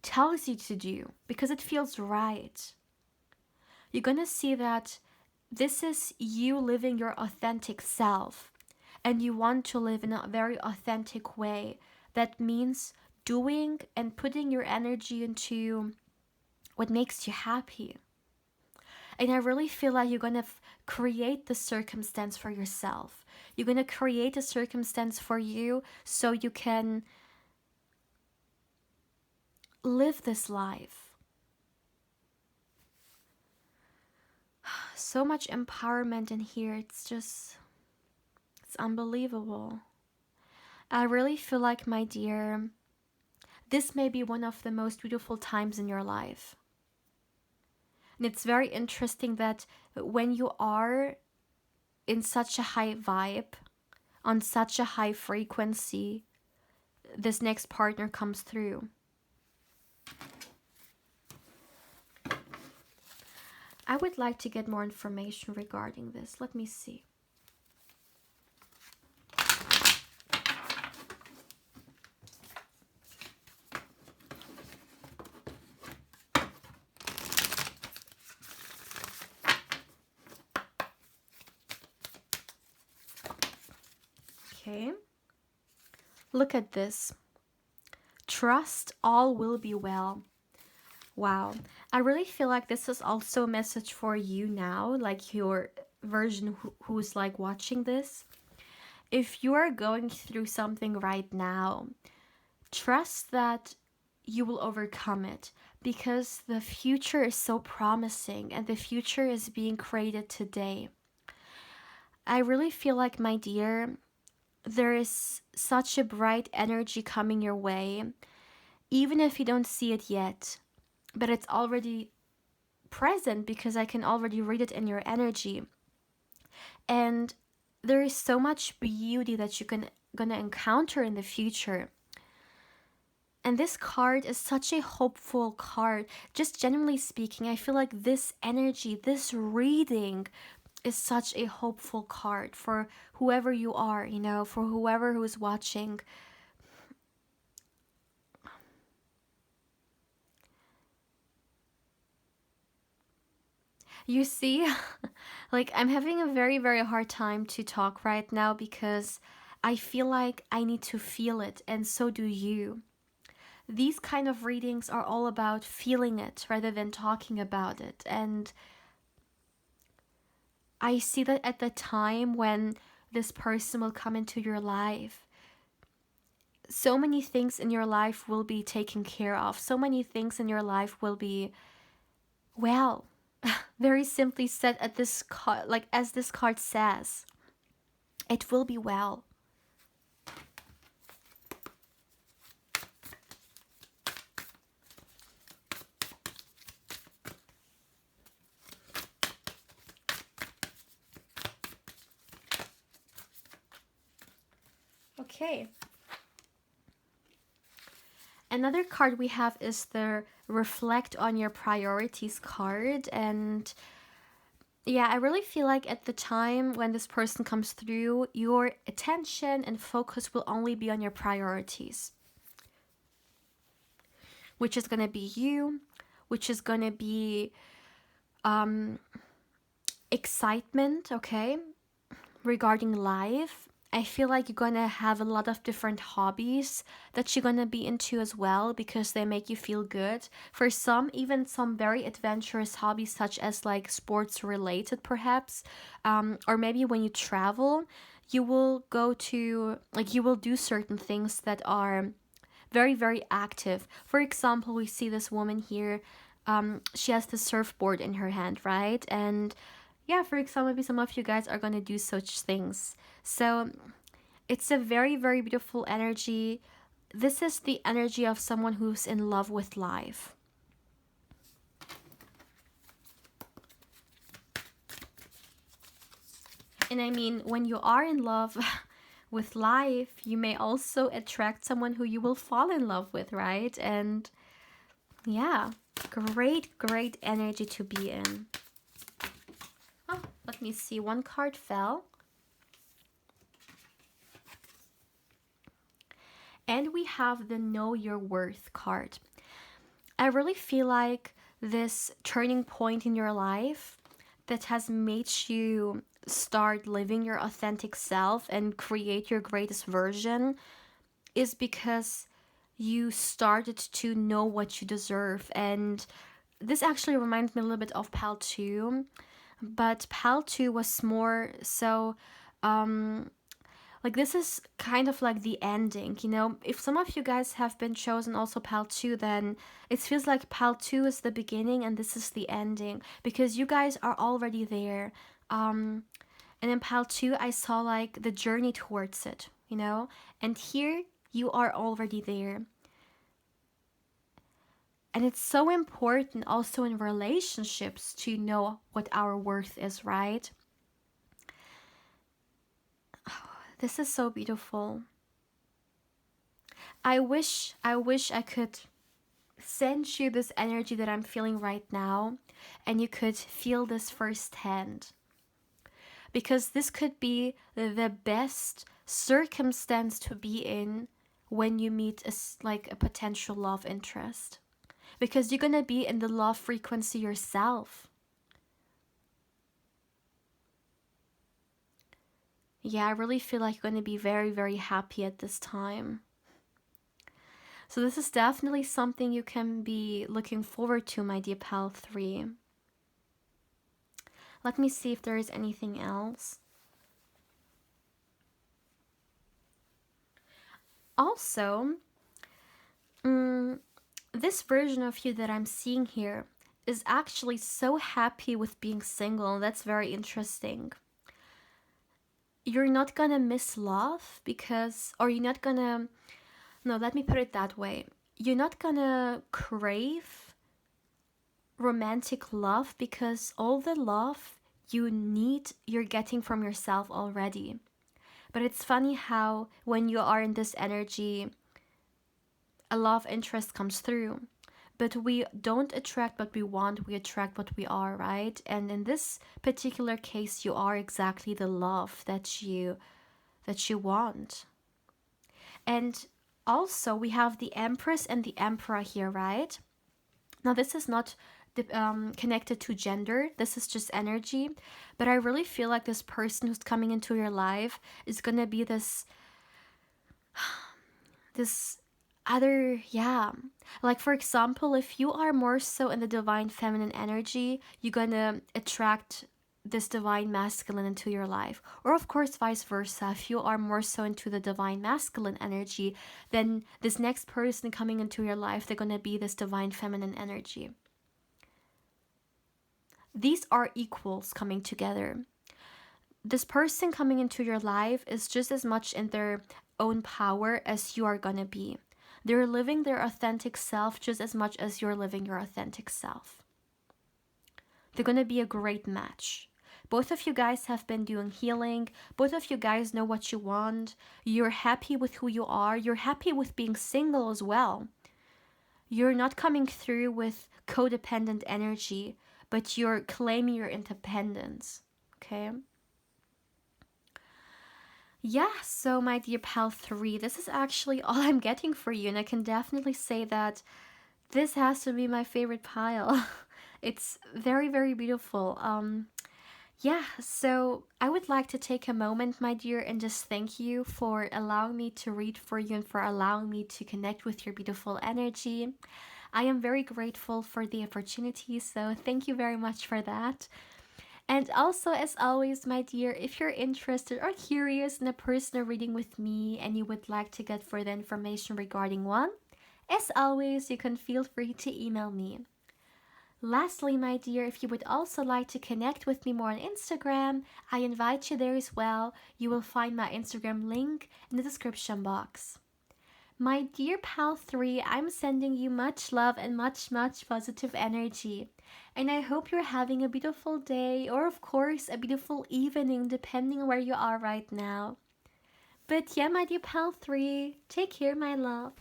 tells you to do because it feels right. You're gonna see that this is you living your authentic self, and you want to live in a very authentic way. That means doing and putting your energy into what makes you happy. And I really feel like you're going to create the circumstance for yourself. You're going to create a circumstance for you so you can live this life. So much empowerment in here. It's unbelievable. I really feel like, my dear, this may be one of the most beautiful times in your life. And it's very interesting that when you are in such a high vibe, on such a high frequency, this next partner comes through. I would like to get more information regarding this. Let me see. Okay. Look at this. Trust, all will be well. Wow. I really feel like this is also a message for you now, like your version who's like watching this. If you are going through something right now, trust that you will overcome it, because the future is so promising and the future is being created today. I really feel like, my dear, there is such a bright energy coming your way, even if you don't see it yet, but it's already present because I can already read it in your energy. And there is so much beauty that you're gonna encounter in the future. And this card is such a hopeful card. Just generally speaking, I feel like this energy, this reading is such a hopeful card for whoever you are, for whoever who's watching. You see, like, I'm having a very, very hard time to talk right now because I feel like I need to feel it, and so do you. These kind of readings are all about feeling it rather than talking about it. And I see that at the time when this person will come into your life, so many things in your life will be taken care of. So many things in your life will be, well, very simply said, at this card, like as this card says, it will be well. Okay. Another card we have is the Reflect on Your Priorities card. And yeah, I really feel like at the time when this person comes through, your attention and focus will only be on your priorities, which is going to be you, which is going to be excitement, okay, regarding life. I feel like you're gonna have a lot of different hobbies that you're gonna be into as well because they make you feel good. For some, even some very adventurous hobbies, such as like sports related, perhaps, or maybe when you travel, you will go to, like, you will do certain things that are very, very active. For example, we see this woman here. She has the surfboard in her hand, right? And yeah, for example, maybe some of you guys are going to do such things. So it's a very, very beautiful energy. This is the energy of someone who's in love with life. And I mean, when you are in love with life, you may also attract someone who you will fall in love with, right? And yeah, great, great energy to be in. let me see, one card fell. And we have the Know Your Worth card. I really feel like this turning point in your life that has made you start living your authentic self and create your greatest version is because you started to know what you deserve. And this actually reminds me a little bit of Pal 2, but Pal 2 was more so like this is kind of like the ending, you know. If some of you guys have been chosen also Pal 2, then it feels like Pal 2 is the beginning and this is the ending, because you guys are already there. And in Pal 2 I saw like the journey towards it, you know, and here you are already there. And it's so important also in relationships to know what our worth is, right? This is so beautiful. I wish I could send you this energy that I'm feeling right now and you could feel this firsthand. Because this could be the best circumstance to be in when you meet a potential love interest. Because you're gonna be in the love frequency yourself. Yeah, I really feel like you're gonna be very, very happy at this time. So this is definitely something you can be looking forward to, my dear Pal 3. Let me see if there is anything else. Also, this version of you that I'm seeing here is actually so happy with being single. That's very interesting. You're not gonna miss love because, or you're not gonna, no, let me put it that way. You're not gonna crave romantic love because all the love you need, you're getting from yourself already. But it's funny how when you are in this energy, a love interest comes through. But we don't attract what we want, we attract what we are, right? And in this particular case, you are exactly the love that you want. And also, we have the Empress and the Emperor here, right? Now, this is not connected to gender, this is just energy. But I really feel like this person who's coming into your life is gonna be this other, yeah, like for example, if you are more so in the divine feminine energy, you're gonna attract this divine masculine into your life. Or of course vice versa, if you are more so into the divine masculine energy, then this next person coming into your life, they're gonna be this divine feminine energy. These are equals coming together. This person coming into your life is just as much in their own power as you are gonna be. They're living their authentic self just as much as you're living your authentic self. They're gonna be a great match. Both of you guys have been doing healing. Both of you guys know what you want. You're happy with who you are. You're happy with being single as well. You're not coming through with codependent energy, but you're claiming your independence. Okay? Yeah, so my dear Pal 3, this is actually all I'm getting for you, and I can definitely say that this has to be my favorite pile. It's very, very beautiful. Yeah, so I would like to take a moment, my dear, and just thank you for allowing me to read for you and for allowing me to connect with your beautiful energy. I am very grateful for the opportunity, so thank you very much for that. And also, as always, my dear, if you're interested or curious in a personal reading with me and you would like to get further information regarding one, as always, you can feel free to email me. Lastly, my dear, if you would also like to connect with me more on Instagram, I invite you there as well. You will find my Instagram link in the description box. My dear Pal 3, I'm sending you much love and much, much positive energy. And I hope you're having a beautiful day or, of course, a beautiful evening, depending where you are right now. But yeah, my dear Pal 3, take care, my love.